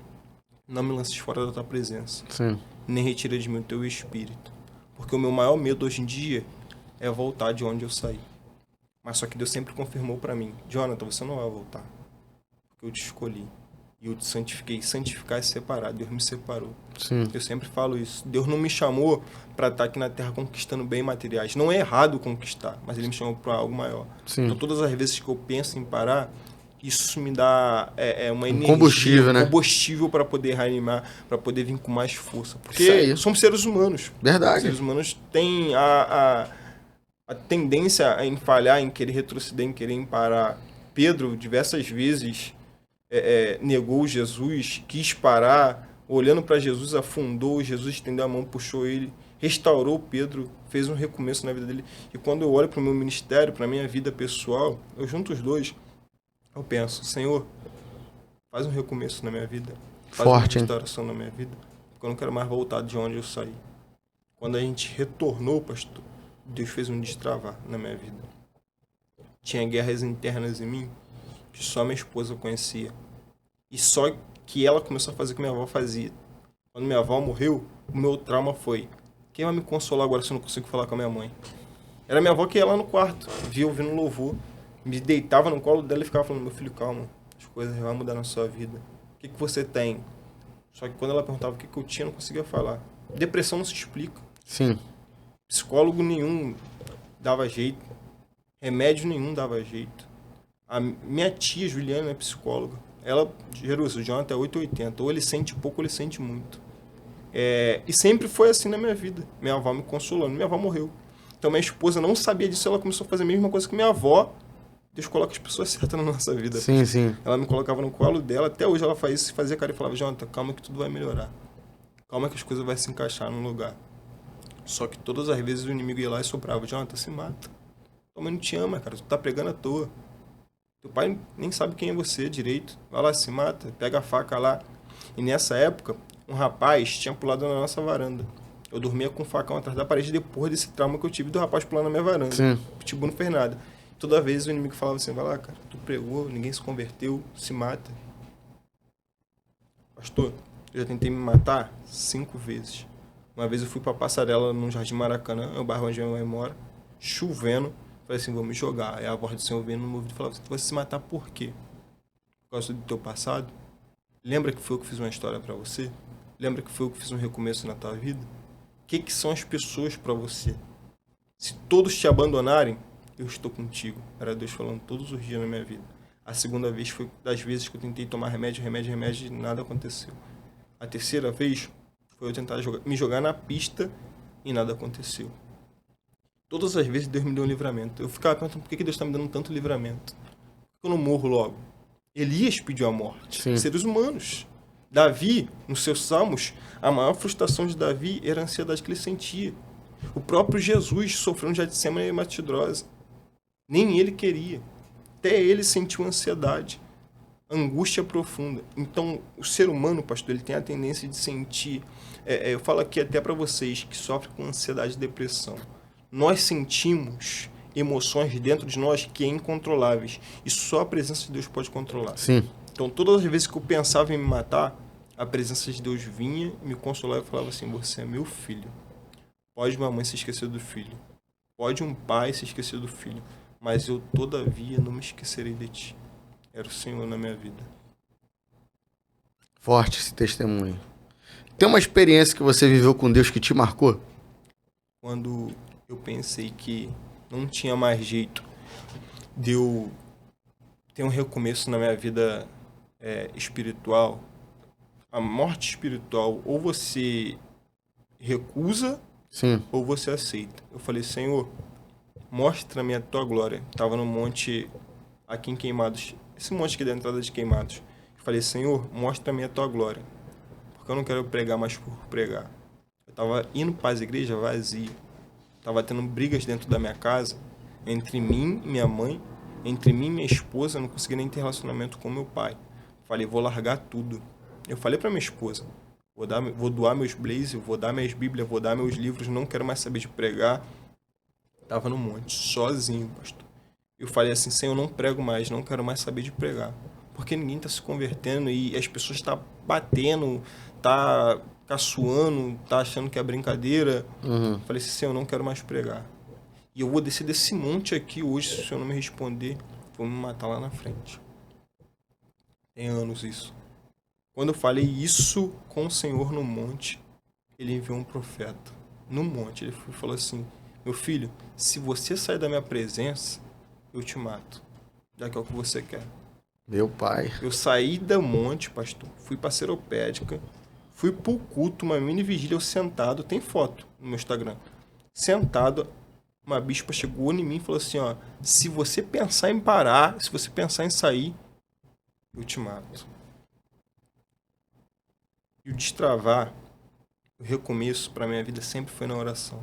não me lances fora da tua presença. Sim. Nem retira de mim o teu espírito. Porque o meu maior medo hoje em dia é voltar de onde eu saí. Mas só que Deus sempre confirmou para mim, Jonathan, você não vai voltar. Porque eu te escolhi. E eu te santifiquei. Santificar é separar. Deus me separou. Sim. Eu sempre falo isso. Deus não me chamou para estar aqui na Terra conquistando bens materiais. Não é errado conquistar, mas Ele me chamou para algo maior. Sim. Então, todas as vezes que eu penso em parar, isso me dá uma energia, combustível, né? Combustível para poder reanimar, para poder vir com mais força. Porque somos seres humanos. Verdade. Os seres humanos têm a tendência em falhar, em querer retroceder, em querer parar. Pedro, diversas vezes, negou Jesus, quis parar, olhando para Jesus, afundou, Jesus estendeu a mão, puxou ele, restaurou Pedro, fez um recomeço na vida dele. E quando eu olho para o meu ministério, para a minha vida pessoal, eu junto os dois, eu penso, Senhor, faz um recomeço na minha vida, faz uma Forte, hein? restauração na minha vida, porque eu não quero mais voltar de onde eu saí. Quando a gente retornou, pastor, Deus fez um destravar na minha vida. Tinha guerras internas em mim que só minha esposa conhecia. E só que ela começou a fazer o que minha avó fazia. Quando minha avó morreu, o meu trauma foi: quem vai me consolar agora se eu não consigo falar com a minha mãe? Era minha avó que ia lá no quarto, via ouvindo louvor, me deitava no colo dela e ficava falando: meu filho, calma, as coisas vão mudar na sua vida. O que você tem? Só que quando ela perguntava o que eu tinha, eu não conseguia falar. Depressão não se explica. Sim. Psicólogo nenhum dava jeito. Remédio nenhum dava jeito. A minha tia, Juliana, é psicóloga. Ela, Jerusalém, o Jonathan é 880. Ou ele sente pouco, ou ele sente muito. E sempre foi assim na minha vida. Minha avó me consolando. Minha avó morreu. Então minha esposa não sabia disso. Ela começou a fazer a mesma coisa que minha avó. Deus coloca as pessoas certas na nossa vida. Sim, sim. Ela me colocava no colo dela. Até hoje ela faz isso, fazia cara e falava: Jonathan, calma que tudo vai melhorar. Calma que as coisas vão se encaixar no lugar. Só que todas as vezes o inimigo ia lá e soprava: Jonathan, se mata. Tua mãe não te ama, cara. Tu tá pregando à toa. Teu pai nem sabe quem é você direito. Vai lá, se mata. Pega a faca lá. E nessa época, um rapaz tinha pulado na nossa varanda. Eu dormia com o facão atrás da parede depois desse trauma que eu tive do rapaz pular na minha varanda. Sim. Pitbull não fez nada. Toda vez o inimigo falava assim: vai lá, cara. Tu pregou, ninguém se converteu. Se mata. Pastor, eu já tentei me matar 5 vezes. Uma vez eu fui pra Passarela, no Jardim Maracanã, é o bairro onde minha mãe mora, chovendo. Falei assim: vou me jogar. Aí a voz do Senhor veio no meu ouvido e falava assim: tu vai se matar por quê? Por causa do teu passado? Lembra que foi eu que fiz uma história pra você? Lembra que foi eu que fiz um recomeço na tua vida? O que são as pessoas pra você? Se todos te abandonarem, eu estou contigo. Era Deus falando todos os dias na minha vida. A segunda vez foi das vezes que eu tentei tomar remédio e nada aconteceu. A terceira vez foi eu tentar me jogar na pista e nada aconteceu. Todas as vezes Deus me deu um livramento. Eu ficava pensando: por que Deus está me dando tanto livramento? Por que eu não morro logo? Elias pediu a morte. Sim. Seres humanos. Davi, nos seus salmos, a maior frustração de Davi era a ansiedade que ele sentia. O próprio Jesus sofreu um Getsemane e hematidrose. Nem ele queria. Até ele sentiu ansiedade. Angústia profunda. Então, o ser humano, pastor, ele tem a tendência de sentir... eu falo aqui até para vocês que sofrem com ansiedade e depressão. Nós sentimos emoções dentro de nós que é incontroláveis. E só a presença de Deus pode controlar. Sim. Então, todas as vezes que eu pensava em me matar, a presença de Deus vinha, me consolava e falava assim: você é meu filho. Pode uma mãe se esquecer do filho. Pode um pai se esquecer do filho. Mas eu, todavia, não me esquecerei de ti. Era o Senhor na minha vida. Forte esse testemunho. Tem uma experiência que você viveu com Deus que te marcou? Quando eu pensei que não tinha mais jeito de eu ter um recomeço na minha vida espiritual, a morte espiritual, ou você recusa, Sim. ou você aceita. Eu falei: Senhor, mostra-me a tua glória. Estava no monte aqui em Queimados, esse monte aqui da entrada de Queimados. Eu falei: Senhor, mostra-me a tua glória, porque eu não quero pregar mais por pregar. Eu estava indo para as igrejas vazio. Estava tendo brigas dentro da minha casa, entre mim e minha mãe, entre mim e minha esposa. Eu não conseguia nem ter relacionamento com meu pai. Falei: vou largar tudo. Eu falei para minha esposa: vou doar meus blazers, vou dar minhas bíblias, vou dar meus livros, não quero mais saber de pregar. Estava no monte, sozinho, pastor. Eu falei assim: Senhor, eu não prego mais, não quero mais saber de pregar. Porque ninguém está se convertendo e as pessoas estão batendo, tá caçoando, tá achando que é brincadeira. Uhum. Falei assim: Senhor, eu não quero mais pregar. E eu vou descer desse monte aqui hoje, se o Senhor não me responder, vou me matar lá na frente. Tem anos isso. Quando eu falei isso com o Senhor no monte, ele enviou um profeta. No monte, ele falou assim: meu filho, se você sair da minha presença, eu te mato. Já que é o que você quer. Meu pai. Eu saí da monte, pastor, fui pra Seropédica, fui pro culto, uma mini vigília, eu sentado, tem foto no meu Instagram, sentado, uma bispa chegou em mim e falou assim, ó, se você pensar em parar, se você pensar em sair, eu te mato. E o destravar, o recomeço para minha vida sempre foi na oração.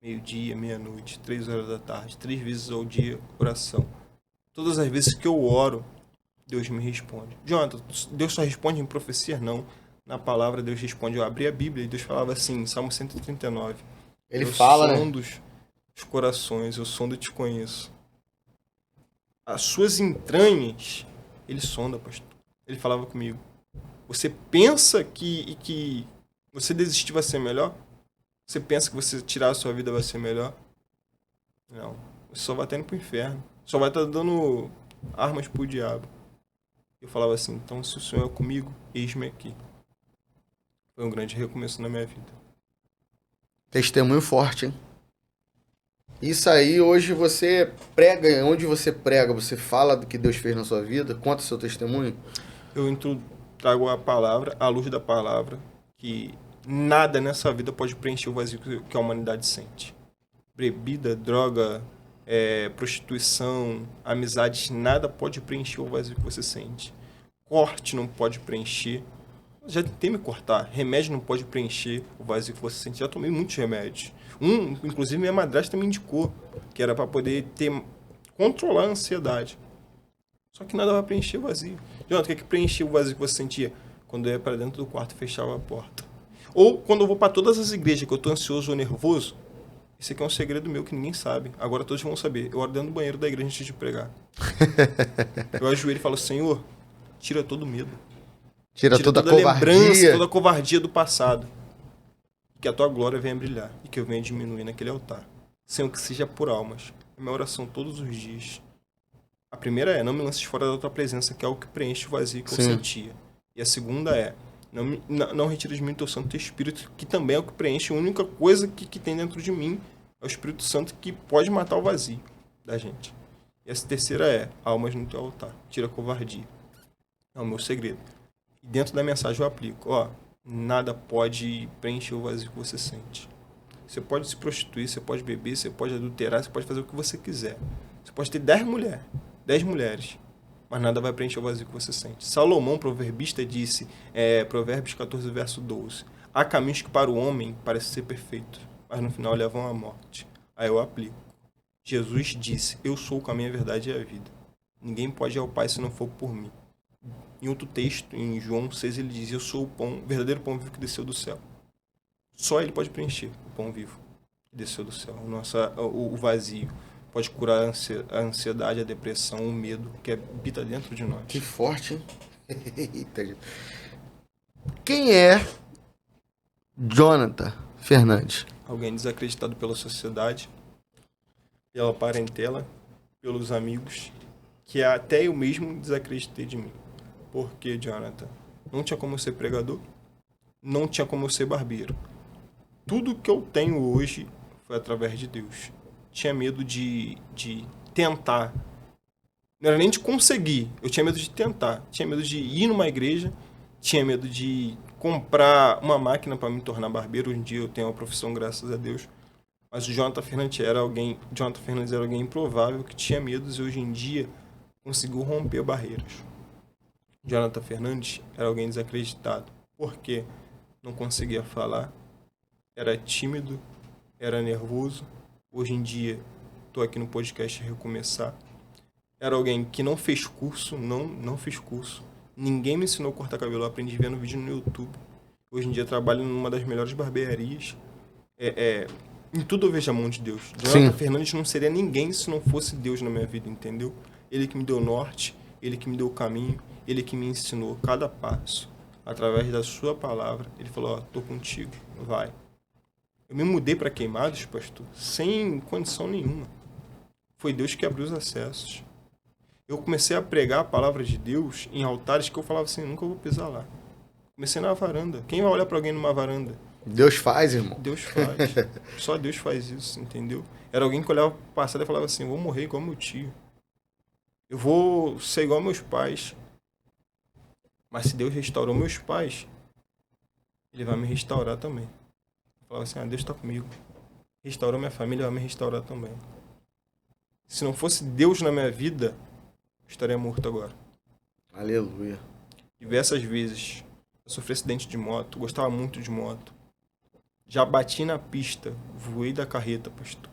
Meio-dia, meia-noite, 3 horas da tarde, 3 vezes ao dia, oração. Todas as vezes que eu oro, Deus me responde. Jonathan, Deus só responde em profecia? Não. Na palavra, Deus responde. Eu abri a Bíblia e Deus falava assim, Salmo 139. Ele eu fala, sondo os corações, eu sondo e te conheço. As suas entranhas, ele sonda, pastor. Ele falava comigo. Você pensa que você desistir vai ser melhor? Você pensa que você tirar a sua vida vai ser melhor? Não. Você só vai estar indo pro inferno. Só vai estar dando armas pro diabo. Eu falava assim, então se o Senhor é comigo, eis-me aqui. Foi um grande recomeço na minha vida. Testemunho forte, hein? Isso aí, hoje você prega, onde você prega, você fala do que Deus fez na sua vida, conta o seu testemunho? Eu trago a palavra, a luz da palavra, que nada nessa vida pode preencher o vazio que a humanidade sente. Bebida, droga, prostituição, amizades, nada pode preencher o vazio que você sente. Corte não pode preencher. Já tentei me cortar. Remédio não pode preencher o vazio que você sente. Já tomei muitos remédios. Inclusive, minha madrasta me indicou, que era para poder controlar a ansiedade. Só que nada vai preencher o vazio. Jonathan, o que preenchia o vazio que você sentia? Quando eu ia para dentro do quarto e fechava a porta. Ou quando eu vou para todas as igrejas que eu tô ansioso ou nervoso, esse aqui é um segredo meu que ninguém sabe. Agora todos vão saber. Eu oro dentro do banheiro da igreja antes de pregar. Eu ajoelho e falo, Senhor, tira todo o medo. Tira toda a lembrança, toda a covardia do passado. Que a tua glória venha brilhar e que eu venha diminuir naquele altar. Senhor, que seja por almas. É minha oração todos os dias. A primeira é, não me lances fora da tua presença, que é o que preenche o vazio que eu sentia. E a segunda é, não retira de mim o teu Santo Espírito, que também é o que preenche. A única coisa que tem dentro de mim é o Espírito Santo que pode matar o vazio da gente. E a terceira é, almas no teu altar. Tira a covardia. É o meu segredo. E dentro da mensagem eu aplico, nada pode preencher o vazio que você sente. Você pode se prostituir, você pode beber, você pode adulterar, você pode fazer o que você quiser. Você pode ter 10 mulheres, mas nada vai preencher o vazio que você sente. Salomão, proverbista, disse, Provérbios 14, verso 12, há caminhos que para o homem parecem ser perfeitos, mas no final levam à morte. Aí eu aplico. Jesus disse, eu sou o caminho, a verdade e a vida. Ninguém pode ir ao Pai se não for por mim. Em outro texto, em João 6, ele diz, eu sou o verdadeiro pão vivo que desceu do céu. Só ele pode preencher o pão vivo que desceu do céu. O vazio. Pode curar a ansiedade, a depressão, o medo que habita dentro de nós. Que forte, hein? Quem é Jonathan Fernandes? Alguém desacreditado pela sociedade, pela parentela, pelos amigos, que até eu mesmo desacreditei de mim. Por quê, Jonathan? Não tinha como eu ser pregador, não tinha como eu ser barbeiro. Tudo que eu tenho hoje foi através de Deus. Tinha medo de tentar. Não era nem de conseguir. Eu tinha medo de tentar. Tinha medo de ir numa igreja. Tinha medo de comprar uma máquina para me tornar barbeiro. Hoje em dia eu tenho uma profissão, graças a Deus. Mas o Jonathan Fernandes era alguém improvável, que tinha medos e hoje em dia conseguiu romper barreiras. Jonathan Fernandes era alguém desacreditado. Por quê? Não conseguia falar. Era tímido. Era nervoso. Hoje em dia, estou aqui no podcast Recomeçar. Era alguém que não fez curso, não fiz curso. Ninguém me ensinou a cortar cabelo, eu aprendi vendo vídeo no YouTube. Hoje em dia trabalho numa das melhores barbearias. Em tudo eu vejo a mão de Deus. Jonathan Fernandes não seria ninguém se não fosse Deus na minha vida, entendeu? Ele que me deu norte, ele que me deu o caminho, ele que me ensinou cada passo. Através da sua palavra, ele falou, tô contigo, vai. Eu me mudei para Queimados, pastor, sem condição nenhuma. Foi Deus que abriu os acessos. Eu comecei a pregar a palavra de Deus em altares que eu falava assim, nunca vou pisar lá. Comecei na varanda. Quem vai olhar para alguém numa varanda? Deus faz, irmão. Deus faz. Só Deus faz isso, entendeu? Era alguém que olhava para o passado e falava assim, eu vou morrer igual meu tio. Eu vou ser igual meus pais. Mas se Deus restaurou meus pais, Ele vai me restaurar também. Falava assim, Deus está comigo. restaurou minha família, vai me restaurar também. Se não fosse Deus na minha vida, eu estaria morto agora. Aleluia. Diversas vezes eu sofri acidente de moto, gostava muito de moto. Já bati na pista, voei da carreta, pastor.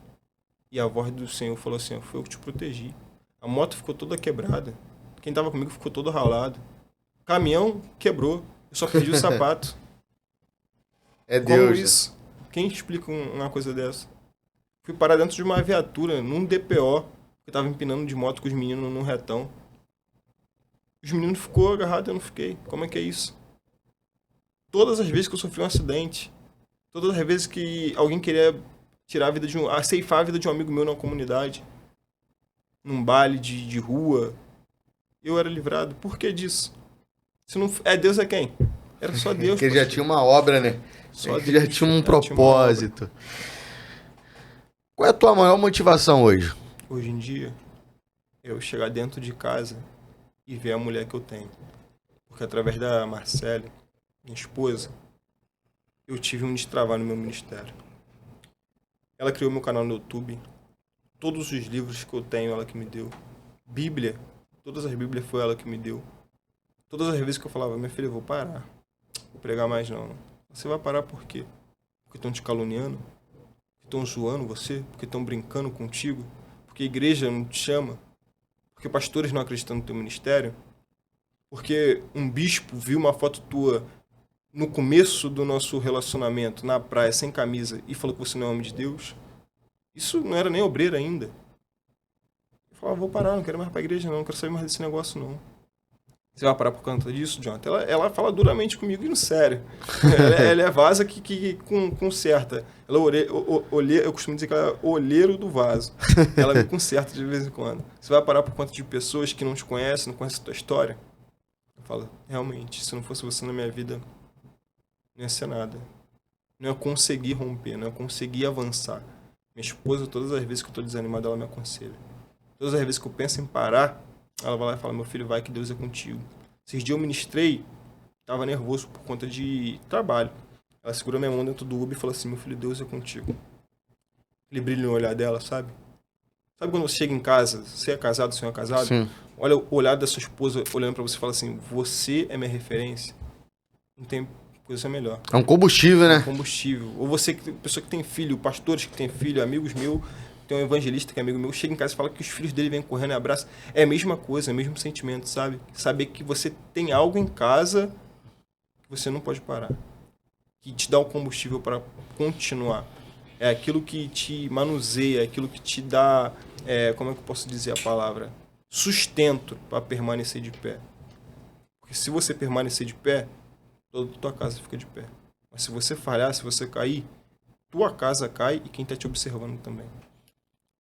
E a voz do Senhor falou assim, foi eu que te protegi. A moto ficou toda quebrada. Quem tava comigo ficou todo ralado. O caminhão quebrou. Eu só perdi o sapato. É Como Deus. isso? Quem explica uma coisa dessa? Fui parar dentro de uma viatura, num DPO. Eu tava empinando de moto com os meninos num retão. Os meninos ficou agarrados e eu não fiquei. Como é que é isso? Todas as vezes que eu sofri um acidente, todas as vezes que alguém queria tirar a vida de ceifar a vida de um amigo meu na comunidade, num baile de rua, eu era livrado. Por que disso? Se não é Deus é quem? Era só Deus. Porque ele já tinha uma obra, né? Só Ele Deus, já tinha um já tinha uma propósito. Qual é a tua maior motivação hoje? Hoje em dia, eu chegar dentro de casa e ver a mulher que eu tenho. Porque através da Marcele, minha esposa, eu tive um destravar no meu ministério. Ela criou meu canal no YouTube. Todos os livros que eu tenho, ela que me deu. Bíblia, todas as Bíblias foi ela que me deu. Todas as vezes que eu falava, minha filha, eu vou parar. Vou pregar mais não. Você vai parar por quê? Porque estão te caluniando? Porque estão zoando você? Porque estão brincando contigo? Porque a igreja não te chama? Porque pastores não acreditam no teu ministério? Porque um bispo viu uma foto tua no começo do nosso relacionamento, na praia, sem camisa, e falou que você não é homem de Deus? Isso não era nem obreiro ainda. Eu falava, vou parar, não quero mais pra igreja não quero saber mais desse negócio não. Você vai parar por conta disso, Jonathan? Ela fala duramente comigo e no sério. Ela é vaza que conserta. Ela eu costumo dizer que ela é olheiro do vaso. Ela me conserta de vez em quando. Você vai parar por conta de pessoas que não te conhecem, não conhecem a tua história? Eu falo, realmente, se não fosse você na minha vida, não ia ser nada. Não ia conseguir romper, não ia conseguir avançar. Minha esposa, todas as vezes que eu estou desanimado, ela me aconselha. Todas as vezes que eu penso em parar, ela vai lá e fala, meu filho, vai que Deus é contigo. Esses dias eu ministrei, estava nervoso por conta de trabalho. Ela segurou minha mão dentro do Uber e falou assim, meu filho, Deus é contigo. Aquele brilho no olhar dela, sabe? Sabe quando você chega em casa, você é casado, você não é casado? Sim. Olha o olhar da sua esposa olhando para você e fala assim, você é minha referência. Não tem coisa melhor. É um combustível, né? Combustível. Ou você, pessoa que tem filho, pastores que tem filho, amigos meus, tem um evangelista que é amigo meu, chega em casa e fala que os filhos dele vêm correndo e abraçam. É a mesma coisa, é o mesmo sentimento, sabe? Saber que você tem algo em casa que você não pode parar. Que te dá o combustível para continuar. É aquilo que te manuseia, é aquilo que te dá, como é que eu posso dizer a palavra? Sustento para permanecer de pé. Porque se você permanecer de pé, toda a tua casa fica de pé. Mas se você falhar, se você cair, tua casa cai e quem está te observando também.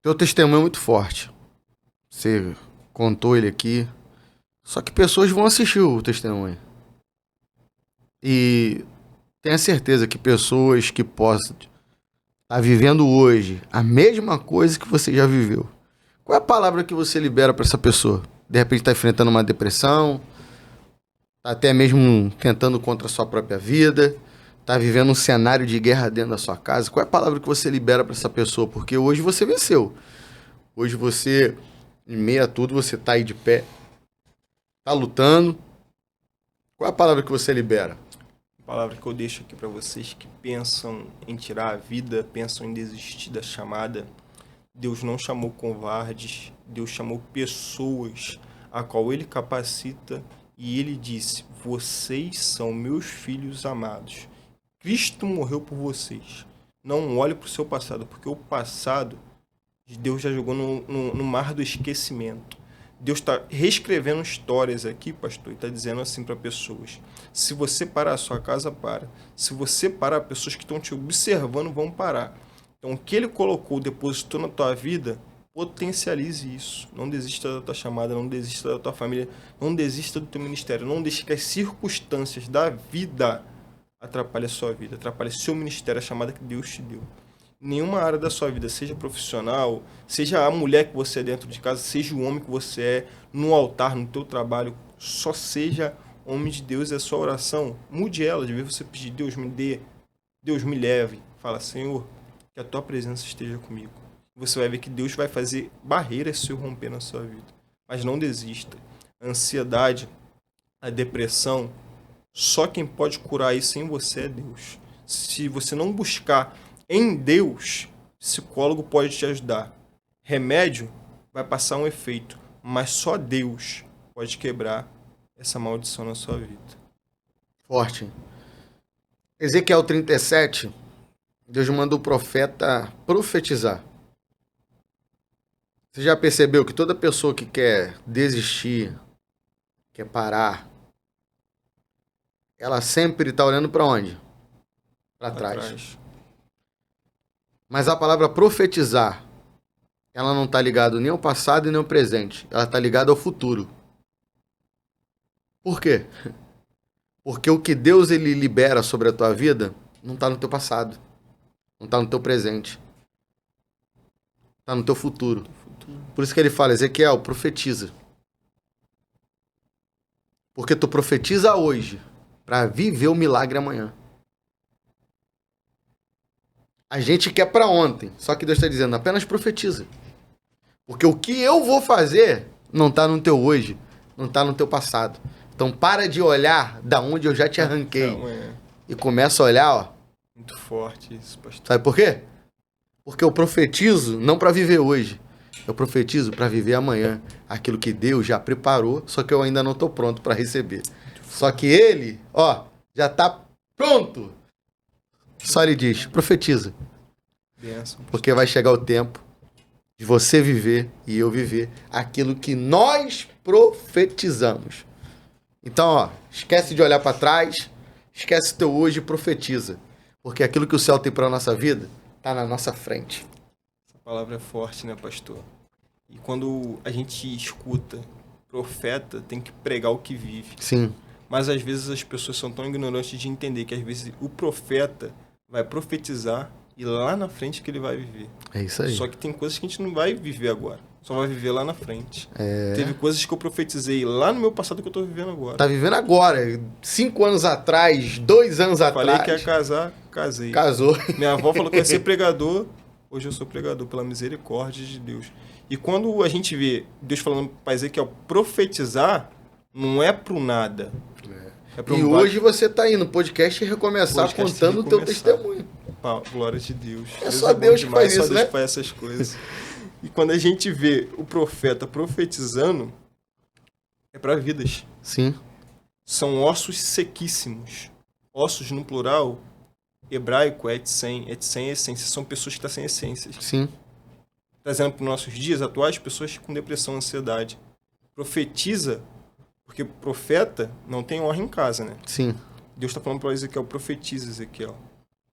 Teu testemunho é muito forte. Você contou ele aqui. Só que pessoas vão assistir o testemunho. E tenha certeza que pessoas que possam estar vivendo hoje a mesma coisa que você já viveu. Qual é a palavra que você libera para essa pessoa? De repente está enfrentando uma depressão, está até mesmo tentando contra a sua própria vida, está vivendo um cenário de guerra dentro da sua casa. Qual é a palavra que você libera para essa pessoa? Porque hoje você venceu. Hoje você, em meio a tudo, você está aí de pé, está lutando. Qual é a palavra que você libera? A palavra que eu deixo aqui para vocês que pensam em tirar a vida, pensam em desistir da chamada. Deus não chamou covardes, Deus chamou pessoas a qual Ele capacita e Ele disse, vocês são meus filhos amados. Cristo morreu por vocês. Não olhe para o seu passado, porque o passado Deus já jogou no mar do esquecimento. Deus está reescrevendo histórias aqui, pastor, e está dizendo assim para pessoas, se você parar a sua casa, para. Se você parar, pessoas que estão te observando vão parar. Então, o que Ele colocou, depositou na tua vida, potencialize isso. Não desista da tua chamada, não desista da tua família, não desista do teu ministério, não deixe que as circunstâncias da vida atrapalhem a sua vida, atrapalhem seu ministério, a chamada que Deus te deu. Nenhuma área da sua vida, seja profissional, seja a mulher que você é dentro de casa, seja o homem que você é no altar, no teu trabalho, só seja homem de Deus e a sua oração. Mude ela, de vez você pedir, Deus me dê, Deus me leve. Fala, Senhor, que a tua presença esteja comigo. Você vai ver que Deus vai fazer barreiras se eu romper na sua vida. Mas não desista. A ansiedade, a depressão, só quem pode curar isso em você é Deus. Se você não buscar em Deus, psicólogo pode te ajudar. Remédio vai passar um efeito, mas só Deus pode quebrar essa maldição na sua vida. Forte. Ezequiel 37, Deus manda o profeta profetizar. Você já percebeu que toda pessoa que quer desistir, quer parar, ela sempre está olhando para onde? Para trás. Mas a palavra profetizar, ela não está ligada nem ao passado e nem ao presente. Ela está ligada ao futuro. Por quê? Porque o que Deus ele libera sobre a tua vida não está no teu passado. Não está no teu presente. Está no teu futuro. Por isso que ele fala, Ezequiel, profetiza. Porque tu profetiza hoje para viver o milagre amanhã. A gente quer para ontem. Só que Deus está dizendo, apenas profetiza. Porque o que eu vou fazer não está no teu hoje, não está no teu passado. Então para de olhar da onde eu já te arranquei. E começa a olhar, ó. Muito forte isso, pastor. Sabe por quê? Porque eu profetizo não para viver hoje. Eu profetizo para viver amanhã. Aquilo que Deus já preparou, só que eu ainda não estou pronto para receber. Só que ele, ó, já está pronto. Só ele diz, profetiza. Benção. Porque vai chegar o tempo de você viver e eu viver aquilo que nós profetizamos. Então, ó, esquece de olhar para trás, esquece o teu hoje e profetiza. Porque aquilo que o céu tem para a nossa vida está na nossa frente. Essa palavra é forte, né, pastor? E quando a gente escuta profeta, tem que pregar o que vive. Sim. Mas às vezes as pessoas são tão ignorantes de entender que às vezes o profeta vai profetizar e lá na frente que ele vai viver. É isso aí. Só que tem coisas que a gente não vai viver agora. Só vai viver lá na frente. Teve coisas que eu profetizei lá no meu passado que eu tô vivendo agora. Tá vivendo agora. 5 anos atrás, 2 anos atrás. Falei que ia casar, casei. Casou. Minha avó falou que ia ser pregador. Hoje eu sou pregador, pela misericórdia de Deus. E quando a gente vê Deus falando para Ezequiel profetizar, não é pro nada. E hoje você tá aí no podcast e recomeçar contando o teu testemunho. Glória de Deus. É só Deus que faz isso, né? Só Deus que faz essas coisas. E quando a gente vê o profeta profetizando, é para vidas. Sim. São ossos sequíssimos. Ossos no plural, hebraico, etzem. Etzem é essência. São pessoas que estão sem essências. Sim. Trazendo para os nossos dias atuais, pessoas com depressão, ansiedade. Profetiza, porque profeta não tem honra em casa, né? Sim. Deus está falando para Ezequiel, profetiza, Ezequiel.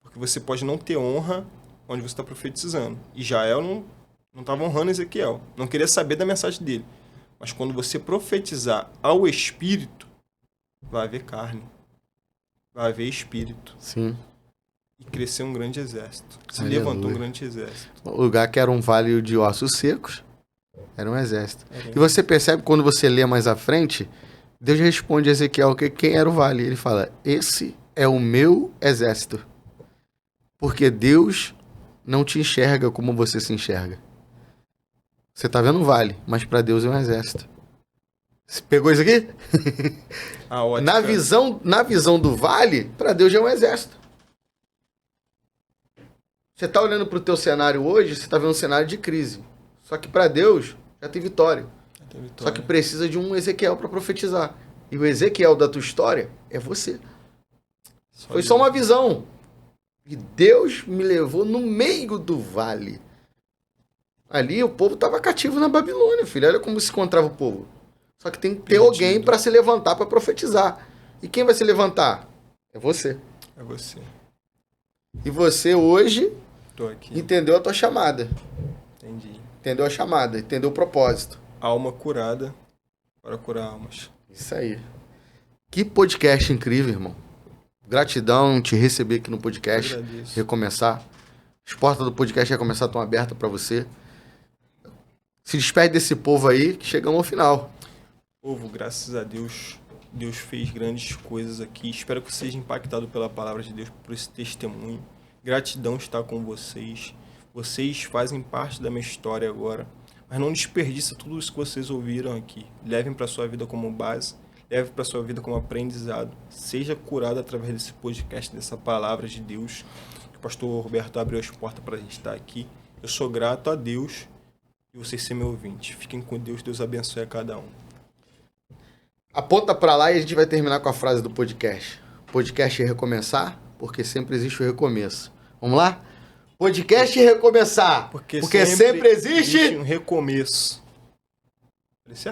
Porque você pode não ter honra onde você está profetizando. E Jael não estava honrando Ezequiel. Não queria saber da mensagem dele. Mas quando você profetizar ao Espírito, vai haver carne. Vai haver Espírito. Sim. E crescer um grande exército. Se Aleluia. levantou um grande exército. O lugar que era um vale de ossos secos, era um exército. E você percebe quando você lê mais à frente, Deus responde a Ezequiel que quem era o vale. Ele fala, esse é o meu exército. Porque Deus não te enxerga como você se enxerga. Você tá vendo um vale, mas para Deus é um exército. Você pegou isso aqui? Na visão do vale, para Deus já é um exército. Você tá olhando pro teu cenário hoje, você tá vendo um cenário de crise. Só que para Deus já tem vitória. Só que precisa de um Ezequiel para profetizar. E o Ezequiel da tua história é você. Foi só uma visão. E Deus me levou no meio do vale. Ali o povo estava cativo na Babilônia, filho. Olha como se encontrava o povo. Só que tem que ter alguém para se levantar para profetizar. E quem vai se levantar? É você. É você. E você hoje Tô aqui. entendeu a tua chamada. Entendi. Entendeu a chamada, entendeu o propósito. Alma curada para curar almas. Isso aí. Que podcast incrível, irmão. Gratidão te receber aqui no podcast. Agradeço. Recomeçar. As portas do podcast Recomeçar estão abertas para você. Se despede desse povo aí que chegamos ao final. Povo, graças a Deus, Deus fez grandes coisas aqui. Espero que seja impactado pela palavra de Deus, por esse testemunho. Gratidão estar com vocês. Vocês fazem parte da minha história agora. Mas não desperdiça tudo isso que vocês ouviram aqui. Levem para sua vida como base. Leve para sua vida como aprendizado. Seja curado através desse podcast, dessa palavra de Deus. Que o pastor Roberto abriu as portas para a gente estar aqui. Eu sou grato a Deus e vocês serem meu ouvinte. Fiquem com Deus. Deus abençoe a cada um. Aponta para lá e a gente vai terminar com a frase do podcast. Podcast é recomeçar, porque sempre existe o recomeço. Vamos lá? Podcast é recomeçar, porque sempre existe um recomeço. Falei certo?